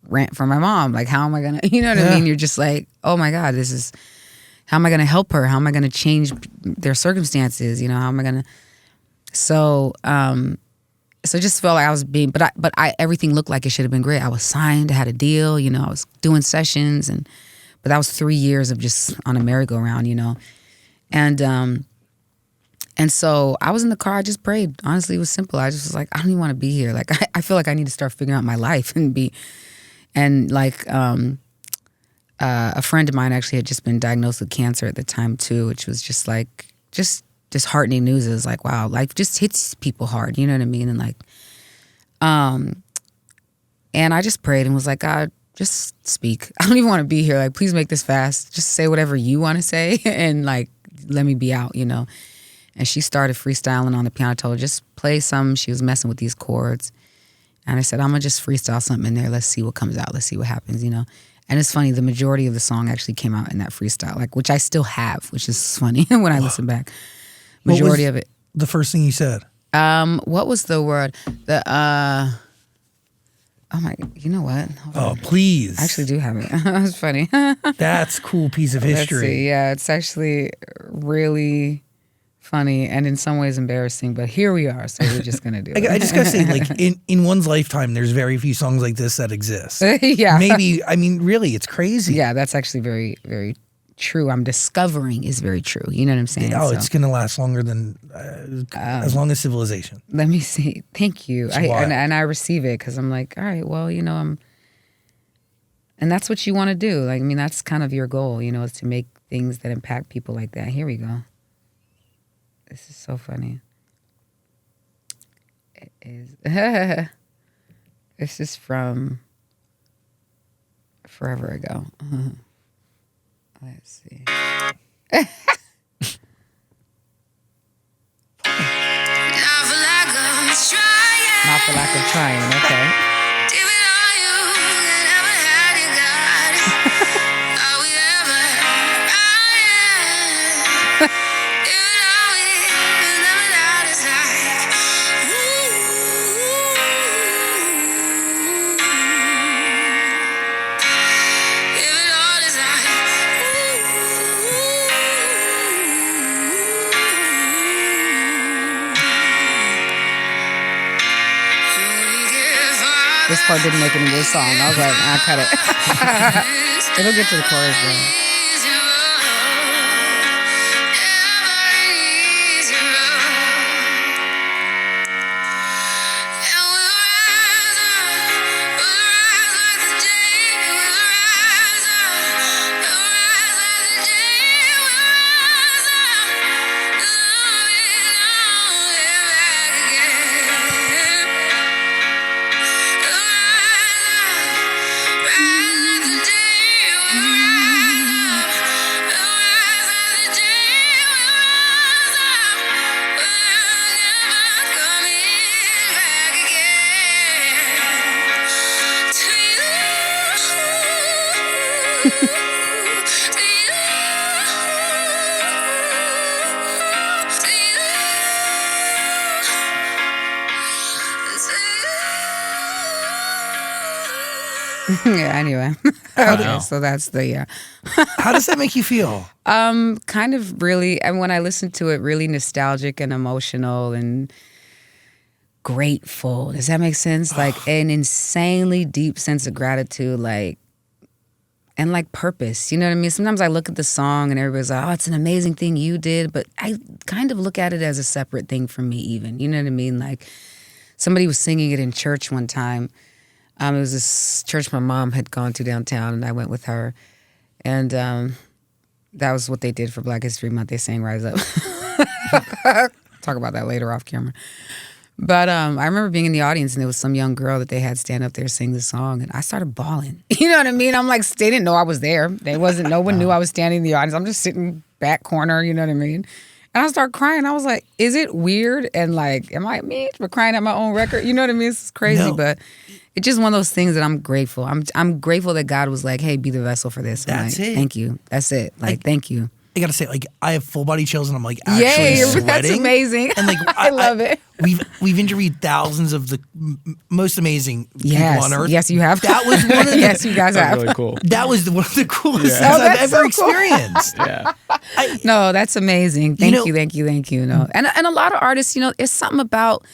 rent from my mom. Like, how am I gonna, you know what I mean? You're just like, oh my God, how am I gonna help her? How am I gonna change their circumstances? You know, how am I gonna? So it just felt like I was being, but everything looked like it should have been great. I was signed, I had a deal, you know, I was doing sessions, but that was 3 years of just on a merry-go-round, you know, and so I was in the car, I just prayed. Honestly, it was simple. I just was like, I don't even want to be here. Like, I feel like I need to start figuring out my life and like, a friend of mine actually had just been diagnosed with cancer at the time too, which was just like, just disheartening news. It was like, wow, life just hits people hard, you know what I mean? And like, and I just prayed and was like, God, just speak. I don't even want to be here. Like, please make this fast. Just say whatever you want to say and like, let me be out, you know? And she started freestyling on the piano. I told her, just play some. She was messing with these chords. And I said, I'm going to just freestyle something in there. Let's see what comes out. Let's see what happens, you know? And it's funny, the majority of the song actually came out in that freestyle, like, which I still have, which is funny when I listen back. Majority of it. The first thing you said? What was the word? Oh my, you know what? Hold on. Please. I actually do have it. That was funny. That's a cool piece of history. Let's see. Yeah, it's actually really funny and in some ways embarrassing, but here we are, so we're just gonna do it. I just gotta say, like, in one's lifetime, there's very few songs like this that exist. Yeah. Maybe, I mean, really, it's crazy. Yeah, that's actually very, very true. I'm discovering is very true. You know what I'm saying? Oh, it's gonna last longer than as long as civilization. Let me see. Thank you. And I receive it because I'm like, all right, well, you know, and that's what you want to do. Like, I mean, that's kind of your goal, you know, is to make things that impact people like that. Here we go. This is so funny. It is. This is from forever ago. Let's see. Not for lack of trying. Okay. This part didn't make it into the song. I was like, I cut it. It'll get to the chorus though. Yeah, anyway. Wow. So that's the, How does that make you feel? kind of really, and when I listen to it, really nostalgic and emotional and grateful. Does that make sense? Like an insanely deep sense of gratitude, like, and like purpose. You know what I mean? Sometimes I look at the song and everybody's like, oh, it's an amazing thing you did. But I kind of look at it as a separate thing from me even. You know what I mean? Like somebody was singing it in church one time. It was this church my mom had gone to downtown, and I went with her. And that was what they did for Black History Month. They sang Rise Up. Talk about that later off camera. But I remember being in the audience, and there was some young girl that they had stand up there sing the song, and I started bawling. You know what I mean? I'm like, they didn't know I was there. No one knew I was standing in the audience. I'm just sitting back corner, you know what I mean? And I started crying. I was like, is it weird? And like, am I me for crying at my own record? You know what I mean? It's crazy, No. but it's just one of those things that I'm grateful. I'm grateful that God was like, hey, be the vessel for this. That's like, it. Thank you. That's it. Like, thank you. I gotta say, like, I have full body chills and I'm like actually sweating. That's amazing. And like, I love it. We've interviewed thousands of the most amazing people on earth. Yes, you have. That was one of the, yes, you guys have. Really cool. That was one of the coolest things Oh, I've that's ever so cool. experienced. Yeah. No, that's amazing. Thank you. No, and a lot of artists, it's something about.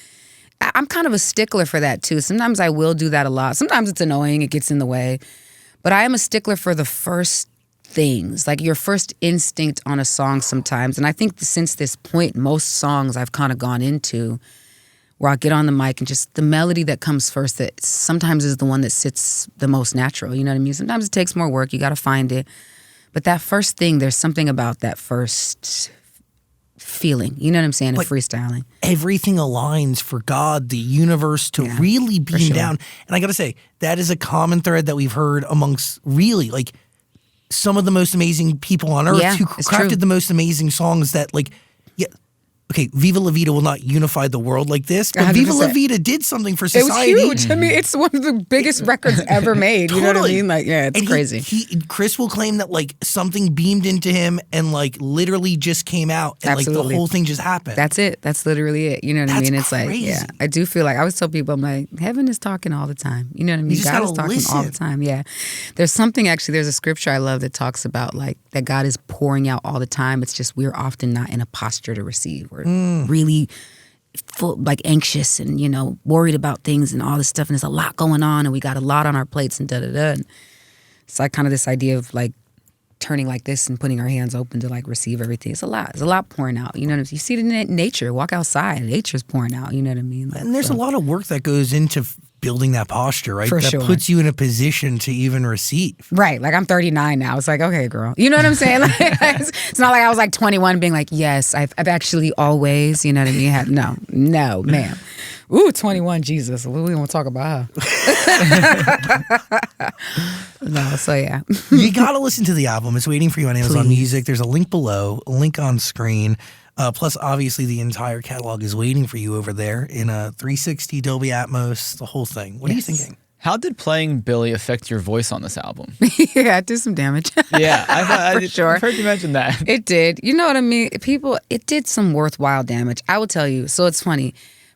I'm kind of a stickler for that too. Sometimes I will do that a lot. Sometimes it's annoying. It gets in the way. But I am a stickler for the first things, like your first instinct on a song sometimes. And I think since this point, most songs I've kind of gone into where I'll get on the mic and just the melody that comes first that sometimes is the one that sits the most natural. You know what I mean? Sometimes it takes more work. You got to find it. But that first thing, there's something about that first feeling. You know what I'm saying? In freestyling. Everything aligns for God, the universe to really beam down. And I got to say, that is a common thread that we've heard amongst really like some of the most amazing people on earth who crafted the most amazing songs that like, okay, Viva La Vida will not unify the world like this, but 100%. Viva La Vida did something for society. It was huge. I mean, it's one of the biggest records ever made. You know what I mean? Like, yeah, it's crazy. Chris will claim that like something beamed into him and like literally just came out and like the whole thing just happened. That's it. That's literally it. You know what I mean? It's crazy. like, I do feel like I always tell people, I'm like, heaven is talking all the time. You know what I mean? God is talking all the time. Yeah. There's something actually, there's a scripture I love that talks about like that God is pouring out all the time. It's just we're often not in a posture to receive. We're really full, like anxious and worried about things and all this stuff, and there's a lot going on and we got a lot on our plates and and it's like kind of this idea of like turning like this and putting our hands open to like receive everything. It's a lot pouring out. You know what I mean? You see it in nature. Walk outside, nature's pouring out. You know what I mean? Like, and there's a lot of work that goes into building that posture, right? For that sure. puts you in a position to even receive. Right. Like I'm 39 now. It's like, okay, girl. You know what I'm saying? Like, it's not like I was like 21 being like, yes, I've actually always, you know what I mean? No, ma'am. Ooh, 21, Jesus. We don't want to talk about her. No, so yeah. You got to listen to the album. It's waiting for you on Amazon Music. There's a link below, a link on screen. Plus, obviously, the entire catalog is waiting for you over there in a 360 Dolby Atmos, the whole thing. What are you thinking? How did playing Billie affect your voice on this album? Yeah, it did some damage. Yeah, I've heard you mention that. It did. You know what I mean? It did some worthwhile damage. I will tell you. So it's funny.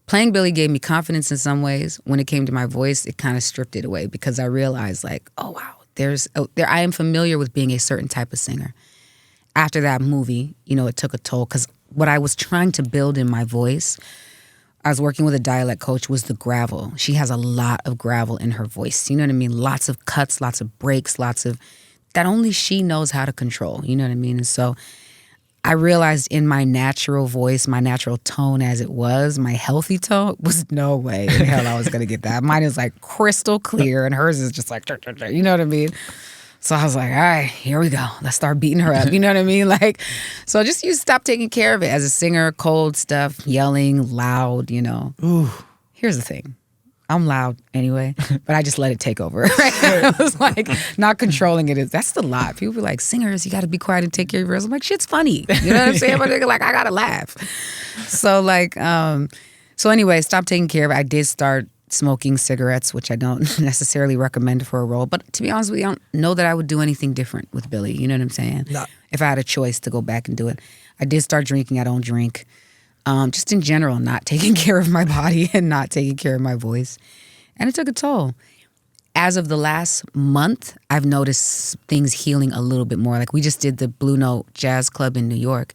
Playing Billie gave me confidence in some ways. When it came to my voice, it kind of stripped it away because I realized like, oh, wow, I am familiar with being a certain type of singer. After that movie, it took a toll because what I was trying to build in my voice, I was working with a dialect coach, was the gravel. She has a lot of gravel in her voice. You know what I mean? Lots of cuts, lots of breaks, lots of that only she knows how to control. You know what I mean? And so I realized in my natural voice, my natural tone as it was, my healthy tone was no way in hell I was going to get that. Mine is like crystal clear and hers is just like, you know what I mean? So I was like, all right, here we go. Let's start beating her up. You know what I mean? Like, so just you stop taking care of it as a singer, cold stuff, yelling, loud, Ooh. Here's the thing. I'm loud anyway, but I just let it take over. I was like, not controlling it. That's the lot. People be like, singers, you got to be quiet and take care of yours. I'm like, shit's funny. You know what I'm saying? But they're like, I got to laugh. So like, so anyway, stop taking care of it. I did start smoking cigarettes, which I don't necessarily recommend for a role. But to be honest with you, I don't know that I would do anything different with Billie. You know what I'm saying? No. If I had a choice to go back and do it. I did start drinking. I don't drink. Just in general, not taking care of my body and not taking care of my voice. And it took a toll. As of the last month, I've noticed things healing a little bit more. Like we just did the Blue Note Jazz Club in New York.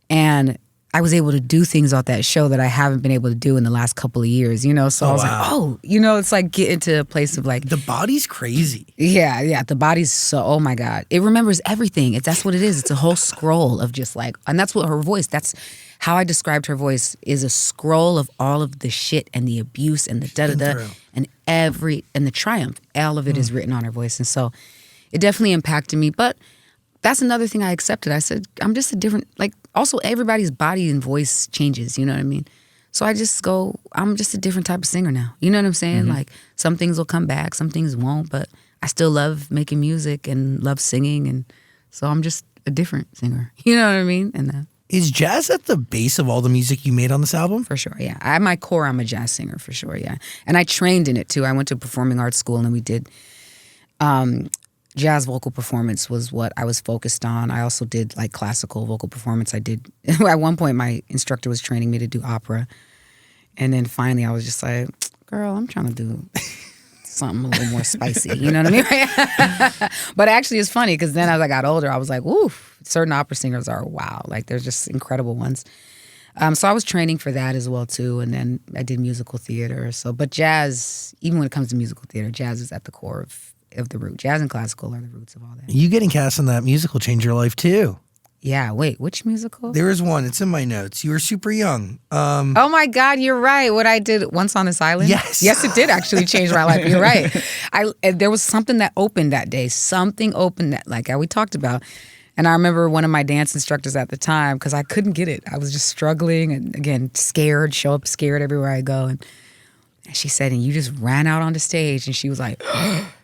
And I was able to do things on that show that I haven't been able to do in the last couple of years, So I was like, it's like getting to a place of like... The body's crazy. Yeah. The body's so, oh my God. It remembers everything. That's what it is. It's a whole scroll of just like, and that's what her voice, that's how I described her voice, is a scroll of all of the shit and the abuse and the da-da-da and and the triumph. All of it is written on her voice. And so it definitely impacted me. But that's another thing I accepted. I said, I'm just a different, like, also everybody's body and voice changes, you know what I mean? So I just go, I'm just a different type of singer now. You know what I'm saying? Like, some things will come back, some things won't, but I still love making music and love singing. And so I'm just a different singer. You know what I mean? And Is jazz at the base of all the music you made on this album? For sure, yeah. At my core, I'm a jazz singer, for sure, yeah. And I trained in it, too. I went to performing arts school, and we did jazz vocal performance was what I was focused on. I also did like classical vocal performance. I did at one point my instructor was training me to do opera. And then finally I was just like, girl, I'm trying to do something a little more spicy. You know what I mean? But actually it's funny because then as I got older, I was like, woo, certain opera singers are wow. Like they're just incredible ones. So I was training for that as well too. And then I did musical theater. But jazz, even when it comes to musical theater, jazz is at the core of the root. Jazz and classical are the roots of all that. You getting cast in that musical changed your life too. Yeah, wait, which musical? There is one. It's in my notes. You were super young. Oh my God, you're right. What I did Once on This Island? Yes. Yes, it did actually change my life. You're right. There was something that opened that day. Something opened that, like we talked about. And I remember one of my dance instructors at the time, because I couldn't get it. I was just struggling and, again, scared, show up scared everywhere I go. And she said, and you just ran out on the stage. And she was like,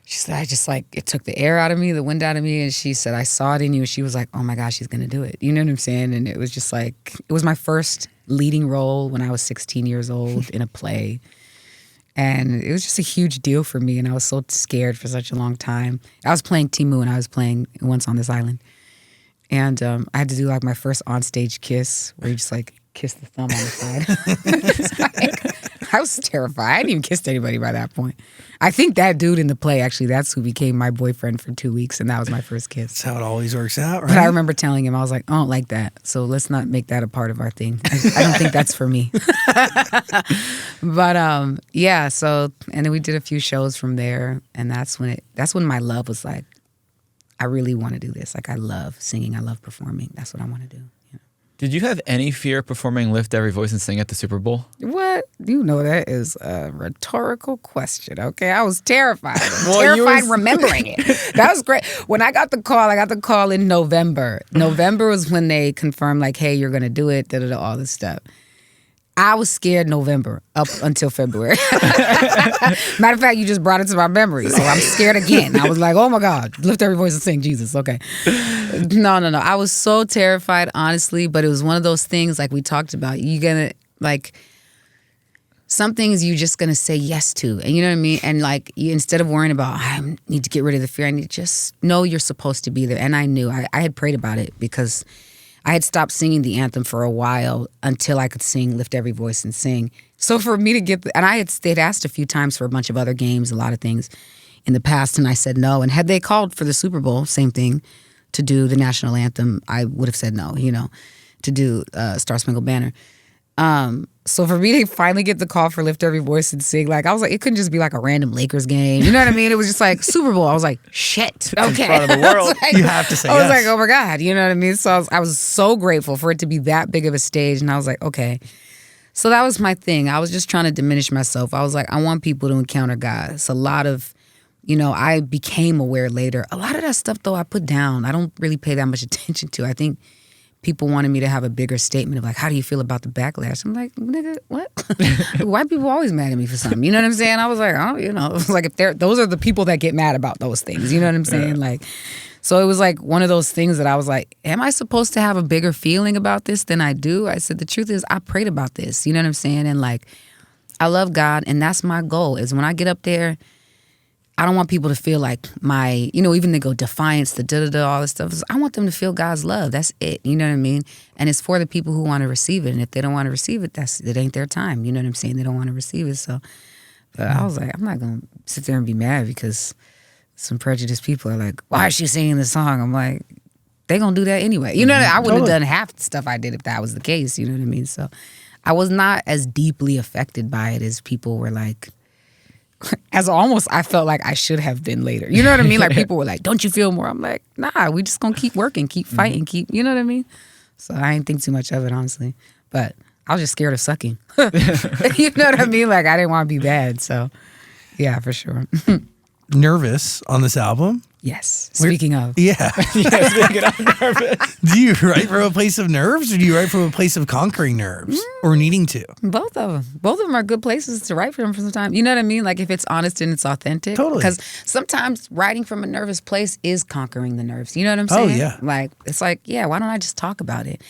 she said, I just like, it took the air out of me, the wind out of me. And she said, I saw it in you. And she was like, oh my gosh, she's going to do it. You know what I'm saying? And it was just like, it was my first leading role when I was 16 years old in a play. And it was just a huge deal for me. And I was so scared for such a long time. I was playing Timu and I was playing Once on This Island. And I had to do like my first onstage kiss where you just like kiss the thumb on the side. I was terrified. I hadn't even kissed anybody by that point. I think that dude in the play, actually, that's who became my boyfriend for 2 weeks. And that was my first kiss. That's how it always works out, right? But I remember telling him, I was like, I don't like that. So let's not make that a part of our thing. I don't think that's for me. But yeah, so, and then we did a few shows from there. And that's when my love was like, I really want to do this. Like, I love singing. I love performing. That's what I want to do. Yeah. Did you have any fear performing Lift Every Voice and Sing at the Super Bowl? What? You know that is a rhetorical question, okay? I was terrified. Well, terrified remembering it. That was great. When I got the call in November. November was when they confirmed, like, hey, you're going to do it, da-da-da, all this stuff. I was scared November up until February. Matter of fact, you just brought it to my memory, so I'm scared again. I was like, oh my God, lift every voice and sing Jesus. Okay. No. I was so terrified, honestly, but it was one of those things like we talked about. You're going to, like, some things you're just going to say yes to. And you know what I mean? And like, instead of worrying about, I need to get rid of the fear, I need to just know you're supposed to be there. And I knew. I had prayed about it because I had stopped singing the anthem for a while until I could sing Lift Every Voice and Sing. So for me to get, they'd asked a few times for a bunch of other games, a lot of things in the past, and I said no. And had they called for the Super Bowl, same thing, to do the national anthem, I would have said no, to do Star Spangled Banner. So for me to finally get the call for Lift Every Voice and Sing, like, I was like, it couldn't just be like a random Lakers game. You know what I mean? It was just like Super Bowl. I was like, shit. Okay. In front of the world. Like, you have to say I was yes. like, oh my God. You know what I mean? So I was so grateful for it to be that big of a stage. And I was like, okay. So that was my thing. I was just trying to diminish myself. I was like, I want people to encounter God. It's a lot of, I became aware later. A lot of that stuff, though, I put down. I don't really pay that much attention to. I think people wanted me to have a bigger statement of like, how do you feel about the backlash? I'm like, nigga, what? White people always mad at me for something. You know what I'm saying? I was like, oh, it was like, if those are the people that get mad about those things. You know what I'm saying? Yeah. Like, so it was like one of those things that I was like, am I supposed to have a bigger feeling about this than I do? I said, the truth is I prayed about this. You know what I'm saying? And like, I love God, and that's my goal, is when I get up there, I don't want people to feel like my, even they go defiance, the da-da-da, all this stuff. I want them to feel God's love. That's it. You know what I mean? And it's for the people who want to receive it. And if they don't want to receive it, it ain't their time. You know what I'm saying? They don't want to receive it. So I was like, I'm not going to sit there and be mad because some prejudiced people are like, why is she singing this song? I'm like, they going to do that anyway. You know what I mean? I wouldn't have done half the stuff I did if that was the case. You know what I mean? So I was not as deeply affected by it as people were like, as almost I felt like I should have been later. You know what I mean? Like people were like, don't you feel more? I'm like, nah, we just gonna keep working, keep fighting, you know what I mean? So I didn't think too much of it, honestly. But I was just scared of sucking. You know what I mean? Like I didn't want to be bad. So yeah, for sure. Nervous on this album? Yes. Speaking of. Yeah. Speaking of nervous. Do you write from a place of nerves, or do you write from a place of conquering nerves or needing to? Both of them. Both of them are good places to write from time. You know what I mean? Like if it's honest and it's authentic. Totally. Because sometimes writing from a nervous place is conquering the nerves. You know what I'm saying? Oh, yeah. Like, it's like, yeah, why don't I just talk about it?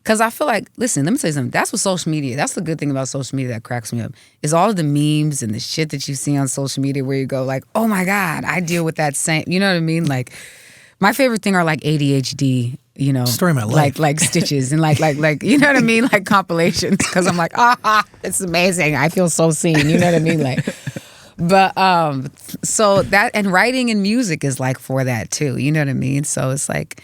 Because I feel like, listen, let me tell you something. That's what social media, that's the good thing about social media that cracks me up, is all of the memes and the shit that you see on social media where you go like, oh my God, I deal with that same, you know what I mean? Like, my favorite thing are like ADHD, you know. Story of my life. Like stitches and like, you know what I mean? Like compilations. Because I'm like, it's amazing. I feel so seen, you know what I mean? Like, but so that, and writing and music is like for that too, you know what I mean? So it's like,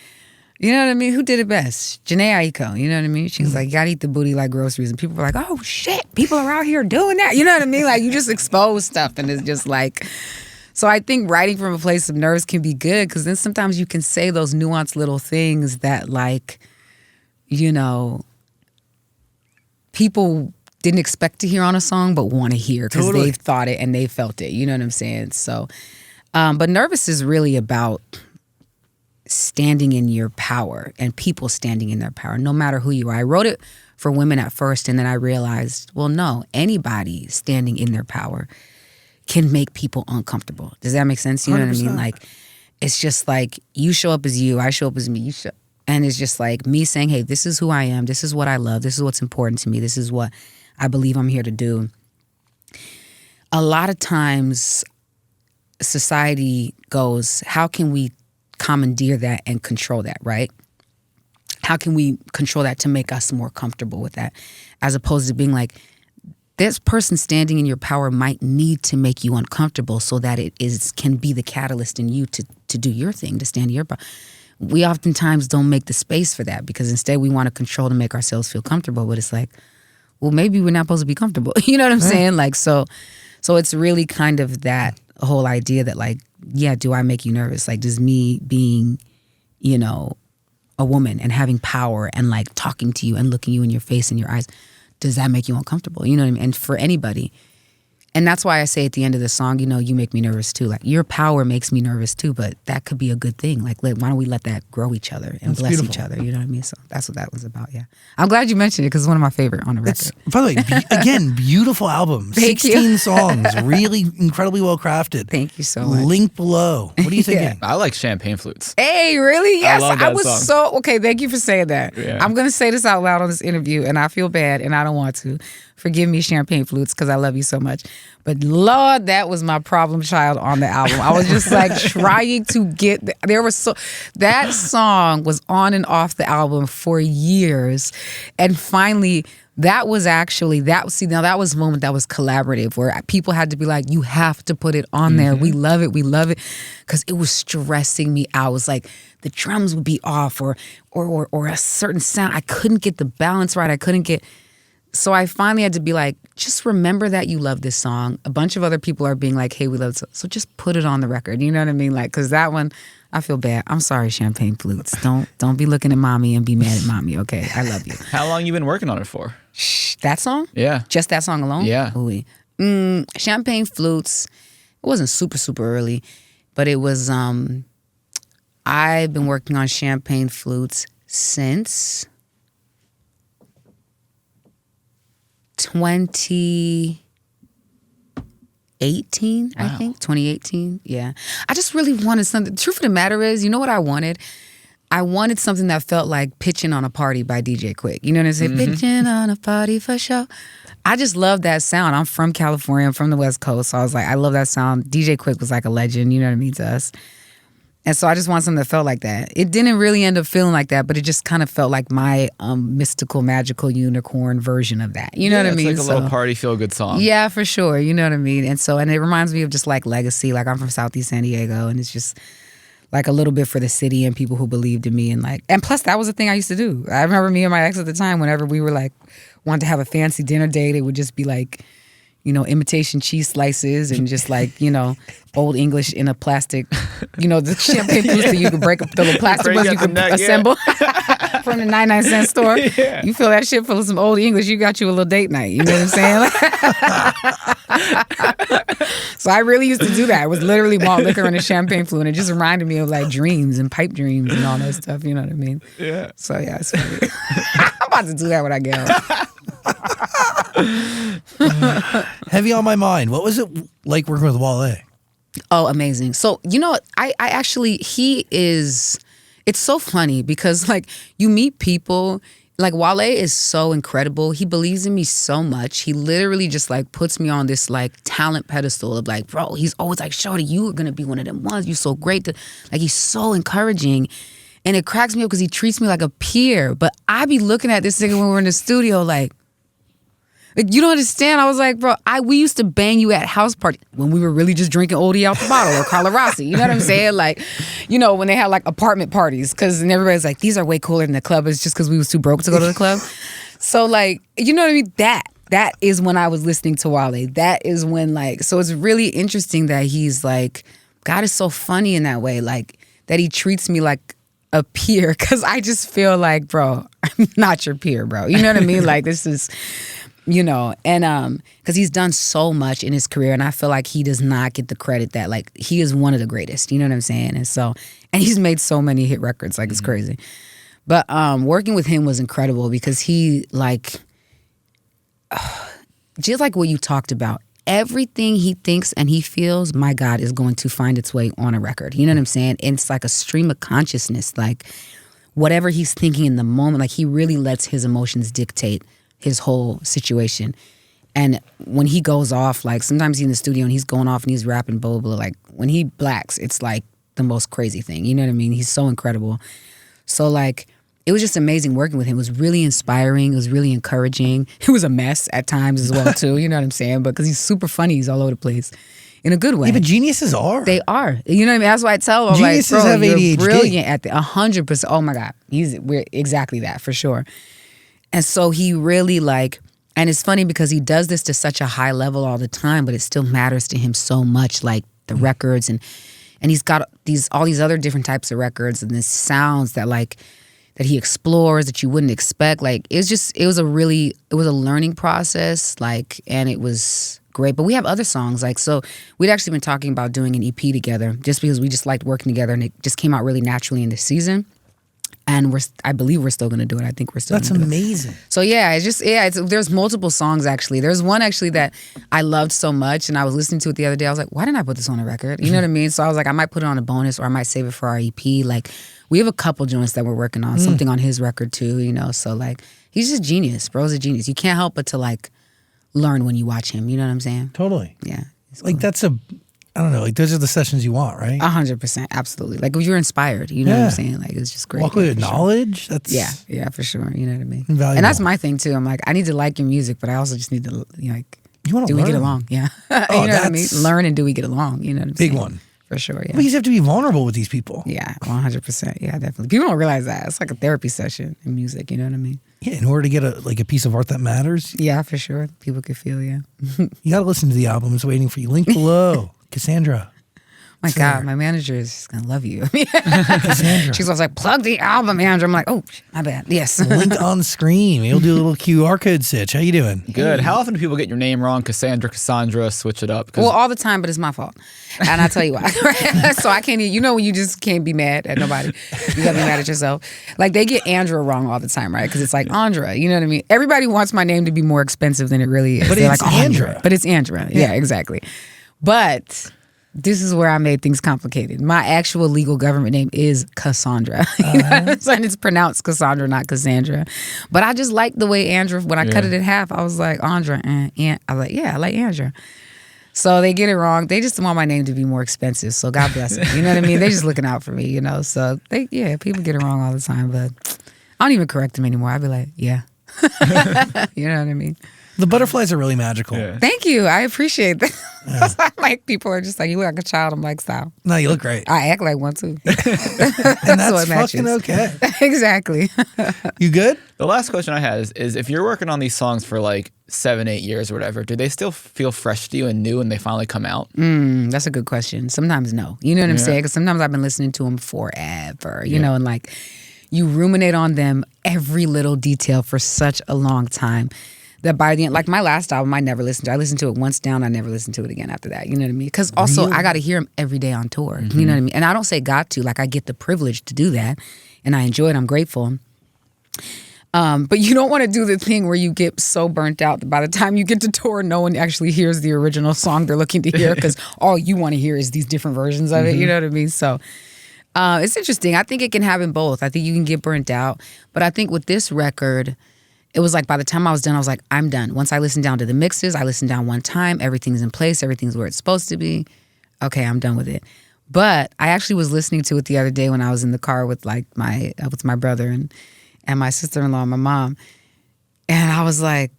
you know what I mean? Who did it best? Janae Aiko, you know what I mean? She's like, you gotta eat the booty like groceries. And people were like, oh shit, people are out here doing that. You know what I mean? Like, you just expose stuff and it's just like, so I think writing from a place of nerves can be good because then sometimes you can say those nuanced little things that, like, you know, people didn't expect to hear on a song but want to hear because they've thought it and they felt it. You know what I'm saying? So, but nervous is really about standing in your power and people standing in their power, no matter who you are. I wrote it for women at first, and then I realized, well, no, anybody standing in their power can make people uncomfortable. Does that make sense? You know 100%. What I mean? Like, it's just like you show up as you, I show up as me, and it's just like me saying, hey, this is who I am, this is what I love, this is what's important to me, this is what I believe I'm here to do. A lot of times society goes, how can we commandeer that and control that, right? How can we control that to make us more comfortable with that? As opposed to being like, this person standing in your power might need to make you uncomfortable so that it can be the catalyst in you to do your thing, to stand in your power. We oftentimes don't make the space for that because instead we want to control to make ourselves feel comfortable. But it's like, well, maybe we're not supposed to be comfortable. You know what I'm saying? Like, so it's really kind of that whole idea that, like, yeah, do I make you nervous? Like, does me being, you know, a woman and having power and like talking to you and looking you in your face and your eyes, does that make you uncomfortable? You know what I mean? And for anybody. And that's why I say at the end of the song, you know, you make me nervous too. Like, your power makes me nervous too, but that could be a good thing. Like, why don't we let that grow each other and bless beautiful. Each other? You know what I mean? So that's what that was about, yeah. I'm glad you mentioned it because it's one of my favorite on the record. By the way, again, beautiful album. Thank 16 you. songs, really incredibly well crafted. Thank you so much. Link below. What are you thinking? Yeah. I like champagne flutes. Hey, really? Yes, I love that song. so, okay, thank you for saying that. Yeah. I'm going to say this out loud on this interview, and I feel bad, and I don't want to. Forgive me, champagne flutes, because I love you so much. But Lord, that was my problem child on the album. I was just like trying to get, that song was on and off the album for years. And finally, that was a moment that was collaborative where people had to be like, you have to put it on there. We love it. Because it was stressing me out. It was like the drums would be off or a certain sound. I couldn't get the balance right. So I finally had to be like, just remember that you love this song. A bunch of other people are being like, hey, we love it. So just put it on the record. You know what I mean? Like, because that one, I feel bad. I'm sorry, champagne flutes. Don't be looking at mommy and be mad at mommy, okay? I love you. How long you been working on it for? That song? Yeah. Just that song alone? Yeah. Champagne flutes, it wasn't super, super early, but it was, I've been working on champagne flutes since 2018, wow. I think. 2018, yeah. I just really wanted something. The truth of the matter is, you know what I wanted? I wanted something that felt like Pitching on a Party by DJ Quick. You know what I'm saying? Pitching on a party for sure. I just love that sound. I'm from California. I'm from the West Coast. So I was like, I love that sound. DJ Quick was like a legend, you know what I mean, to us. And so I just want something that felt like that. It didn't really end up feeling like that, but it just kind of felt like my mystical, magical unicorn version of that. You know what I mean? It's like a little party feel-good song. Yeah, for sure. You know what I mean? And it reminds me of just like legacy. Like, I'm from Southeast San Diego, and it's just like a little bit for the city and people who believed in me. And plus, that was the thing I used to do. I remember me and my ex at the time, whenever we were like, wanted to have a fancy dinner date, it would just be like, you know, imitation cheese slices and just like, you know, Old English in a plastic, you know, the champagne flutes that you could break up, the little plastic ones you could assemble from the 99-cent store. Yeah. You fill that shit full of some Old English, you got you a little date night. You know what I'm saying? So I really used to do that. It was literally malt liquor and a champagne flute, and it just reminded me of like dreams and pipe dreams and all that stuff. You know what I mean? Yeah. So yeah, it's funny. I'm about to do that when I get home. Heavy on My Mind. What was it like working with Wyclef? Oh, amazing. So, you know, I actually, it's so funny because like you meet people, like Wale is so incredible. He believes in me so much. He literally just like puts me on this like talent pedestal of like, bro, he's always like, Shorty, you are gonna be one of them ones. You're so great. Like he's so encouraging. And it cracks me up because he treats me like a peer. But I be looking at this nigga when we're in the studio like you don't understand. I was like, bro, we used to bang you at house parties when we were really just drinking oldie out the bottle or Carla Rossi. You know what I'm saying? Like, you know, when they had like apartment parties, because everybody's like, these are way cooler than the club. It's just because we was too broke to go to the club. So like, you know what I mean? That is when I was listening to Wale. That is when like, so it's really interesting that he's like, God is so funny in that way. Like that he treats me like a peer, because I just feel like, bro, I'm not your peer, bro. You know what I mean? Like this is... You know, and because he's done so much in his career, and I feel like he does not get the credit that like he is one of the greatest. You know what I'm saying? And he's made so many hit records, like it's crazy. But working with him was incredible because he like just like what you talked about. Everything he thinks and he feels, my God, is going to find its way on a record. You know what I'm saying? And it's like a stream of consciousness, like whatever he's thinking in the moment. Like he really lets his emotions dictate his whole situation. And when he goes off, like sometimes he's in the studio and he's going off and he's rapping blah, blah, blah. Like when he blacks, it's like the most crazy thing. You know what I mean? He's so incredible. So like, it was just amazing working with him. It was really inspiring. It was really encouraging. It was a mess at times as well too. You know what I'm saying? But because he's super funny, he's all over the place. In a good way. Yeah, but geniuses are. They are. You know what I mean? That's why I tell them, geniuses like, bro, have you're ADHD. Brilliant at 100%. Oh my God. We're exactly that for sure. And so he really like, and it's funny because he does this to such a high level all the time, but it still matters to him so much, like the records and he's got all these other different types of records and the sounds that like that he explores that you wouldn't expect. Like it was a learning process, like, and it was great. But we have other songs, like, so we'd actually been talking about doing an EP together just because we just liked working together and it just came out really naturally in this season. And I believe we're still going to do it. I think we're still. That's amazing. So yeah, there's multiple songs actually. There's one actually that I loved so much, and I was listening to it the other day. I was like, why didn't I put this on a record? You know what I mean? So I was like, I might put it on a bonus, or I might save it for our EP. Like, we have a couple joints that we're working on, something on his record too. You know, so like, he's just genius. Bro's a genius. You can't help but to like learn when you watch him. You know what I'm saying? Totally. Yeah. Like cool. I don't know, like those are the sessions you want, right? 100%, absolutely. Like if you're inspired, you know what I'm saying? Like it's just great. Walk away with knowledge. That's for sure. You know what I mean? Invaluable. And that's my thing too. I'm like, I need to like your music, but I also just need to like, you want to do learn. We get along? Yeah. You know what I mean? Learn and do we get along? You know what I'm saying? Big one. For sure, yeah. But you have to be vulnerable with these people. Yeah, 100%. Yeah, definitely. People don't realize that. It's like a therapy session in music, you know what I mean? Yeah, in order to get a piece of art that matters. Yeah, for sure. People could feel, yeah. You got to listen to the album. It's waiting for you. Link below. Cassandra. My God, my manager is going to love you. Cassandra. She's always like, plug the album, Andra. I'm like, oh, my bad. Yes. Link on screen. You'll do a little QR code stitch. How you doing? Good. How often do people get your name wrong? Cassandra, switch it up? Well, all the time, but it's my fault. And I'll tell you why. So I can't, you know when you just can't be mad at nobody. You got to be mad at yourself. Like they get Andra wrong all the time, right? Because it's like Andra, you know what I mean? Everybody wants my name to be more expensive than it really is. But They're it's like, Andra. But it's Andra. Yeah, exactly. But this is where I made things complicated. My actual legal government name is Cassandra. You know what I'm saying? It's pronounced Cassandra, not Cassandra. But I just like the way Andra, when I cut it in half, I was like, Andra, and I was like, yeah, I like Andra. So they get it wrong. They just want my name to be more expensive. So God bless them. You know what I mean? They're just looking out for me, you know? So people get it wrong all the time, but I don't even correct them anymore. I'd be like, yeah. You know what I mean? The butterflies are really magical. Yeah. Thank you. I appreciate that. Yeah. Like people are just like, you look like a child. I'm like, stop. No, you look great. I act like one too. And that's fucking okay. Exactly. You good? The last question I had is if you're working on these songs for like 7-8 years or whatever, do they still feel fresh to you and new when they finally come out? That's a good question. Sometimes no. You know what I'm saying? Because sometimes I've been listening to them forever, you know, and like you ruminate on them every little detail for such a long time. That by the end, like my last album, I never listened to. I listened to it once down. I never listened to it again after that. You know what I mean? Because also I got to hear them every day on tour. You know what I mean? And I don't say got to. Like I get the privilege to do that, and I enjoy it. I'm grateful. But you don't want to do the thing where you get so burnt out that by the time you get to tour, no one actually hears the original song they're looking to hear because all you want to hear is these different versions of it. You know what I mean? So It's interesting. I think it can happen both. I think you can get burnt out. But I think with this record, it was like by the time I was done, I was like, I'm done. Once I listened down to the mixes, I listened down one time. Everything's in place. Everything's where it's supposed to be. Okay, I'm done with it. But I actually was listening to it the other day when I was in the car with like my brother and my sister-in-law and my mom. And I was like,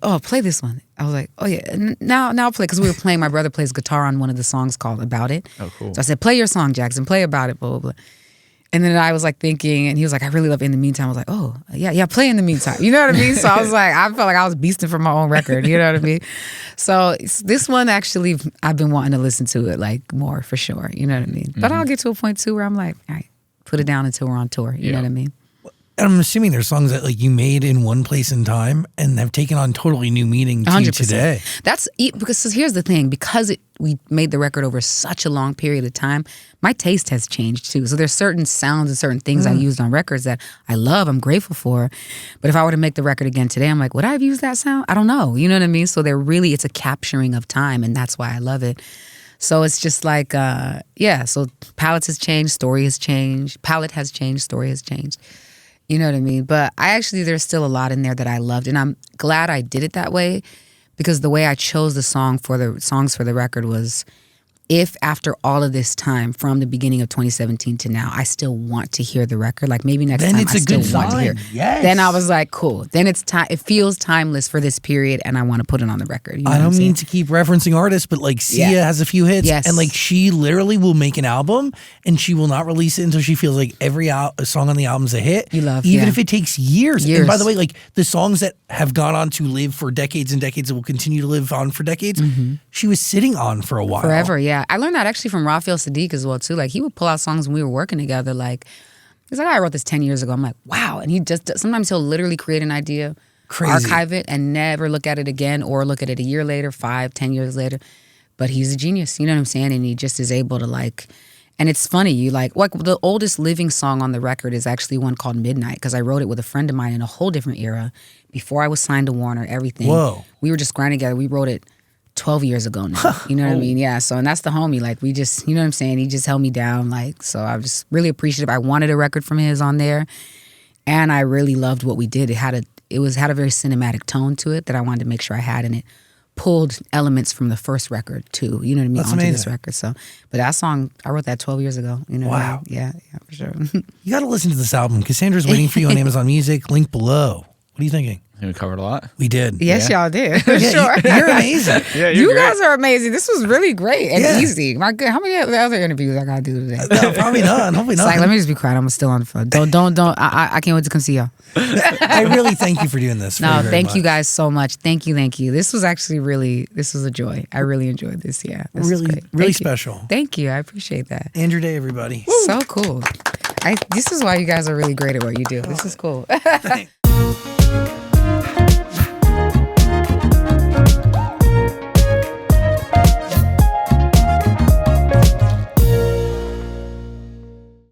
oh, play this one. I was like, oh yeah, and now I'll play, because we were playing, my brother plays guitar on one of the songs called About It. Oh, cool. So I said, play your song, Jackson, play About It, blah, blah, blah. And then I was like thinking, and he was like, I really love In the Meantime. I was like, oh, yeah, play In the Meantime. You know what I mean? So I was like, I felt like I was beasting for my own record. You know what I mean? So this one, actually, I've been wanting to listen to it like more for sure. You know what I mean? But I'll get to a point too where I'm like, all right, put it down until we're on tour. You know what I mean? And I'm assuming there's songs that like you made in one place in time and have taken on totally new meaning to you 100%. today. That's because here's the thing, because we made the record over such a long period of time, my taste has changed too. So there's certain sounds and certain things I used on records that I love, I'm grateful for. But if I were to make the record again today, I'm like, would I have used that sound? I don't know. You know what I mean? So it's a capturing of time, and that's why I love it. So it's just like, so palettes has changed, story has changed, palette has changed, story has changed. You know what I mean? But there's still a lot in there that I loved. And I'm glad I did it that way, because the way I chose the songs for the record was, if after all of this time, from the beginning of 2017 to now, I still want to hear the record, like maybe next time I still want to hear. Yes. Then I was like, cool. Then it's time. It feels timeless for this period, and I want to put it on the record. You know I don't mean to keep referencing artists, but like Sia has a few hits, and like she literally will make an album and she will not release it until she feels like every song on the album's a hit. You love, even if it takes years. And by the way, like the songs that have gone on to live for decades and decades and will continue to live on for decades, she was sitting on for a while. Forever, yeah. I learned that actually from Raphael Sadiq as well too. Like he would pull out songs when we were working together. Like he's like, I wrote this 10 years ago. I'm like, wow. And he just sometimes he'll literally create an idea, archive it, and never look at it again, or look at it a year later, 5, 10 years later. But he's a genius. You know what I'm saying? And he just is able to like. And it's funny, you like the oldest living song on the record is actually one called Midnight, because I wrote it with a friend of mine in a whole different era, before I was signed to Warner. Everything. Whoa. We were just grinding together. We wrote it 12 years ago now. You know what I mean? Yeah. So, and that's the homie. Like, we just, you know what I'm saying? He just held me down. Like, so I'm just really appreciative. I wanted a record from his on there, and I really loved what we did. It had a very cinematic tone to it that I wanted to make sure I had, and it pulled elements from the first record too. You know what I mean? That's onto amazing. This record. So, but that song, I wrote that 12 years ago. You know? Wow. What I mean? Yeah, for sure. You got to listen to this album. Cassandra's waiting for you on Amazon Music. Link below. What are you thinking? We covered a lot. We did. Yes, y'all did. For Yeah, sure. You're amazing. Yeah, You guys are amazing. This was really great and Yeah. easy. My good. How many other interviews I gotta do today? No, probably not. Hopefully It's not. like, let me just be quiet. I'm still on the phone. Don't. I can't wait to come see y'all. I really thank you for doing this. No, very, very thank you much. guys so much. Thank you. This was actually this was a joy. I really enjoyed this. Yeah, this was great. Really Thank you. special. Thank you. I appreciate that. Andra Day, everybody. So cool. This is why you guys are really great at what you do. This is cool.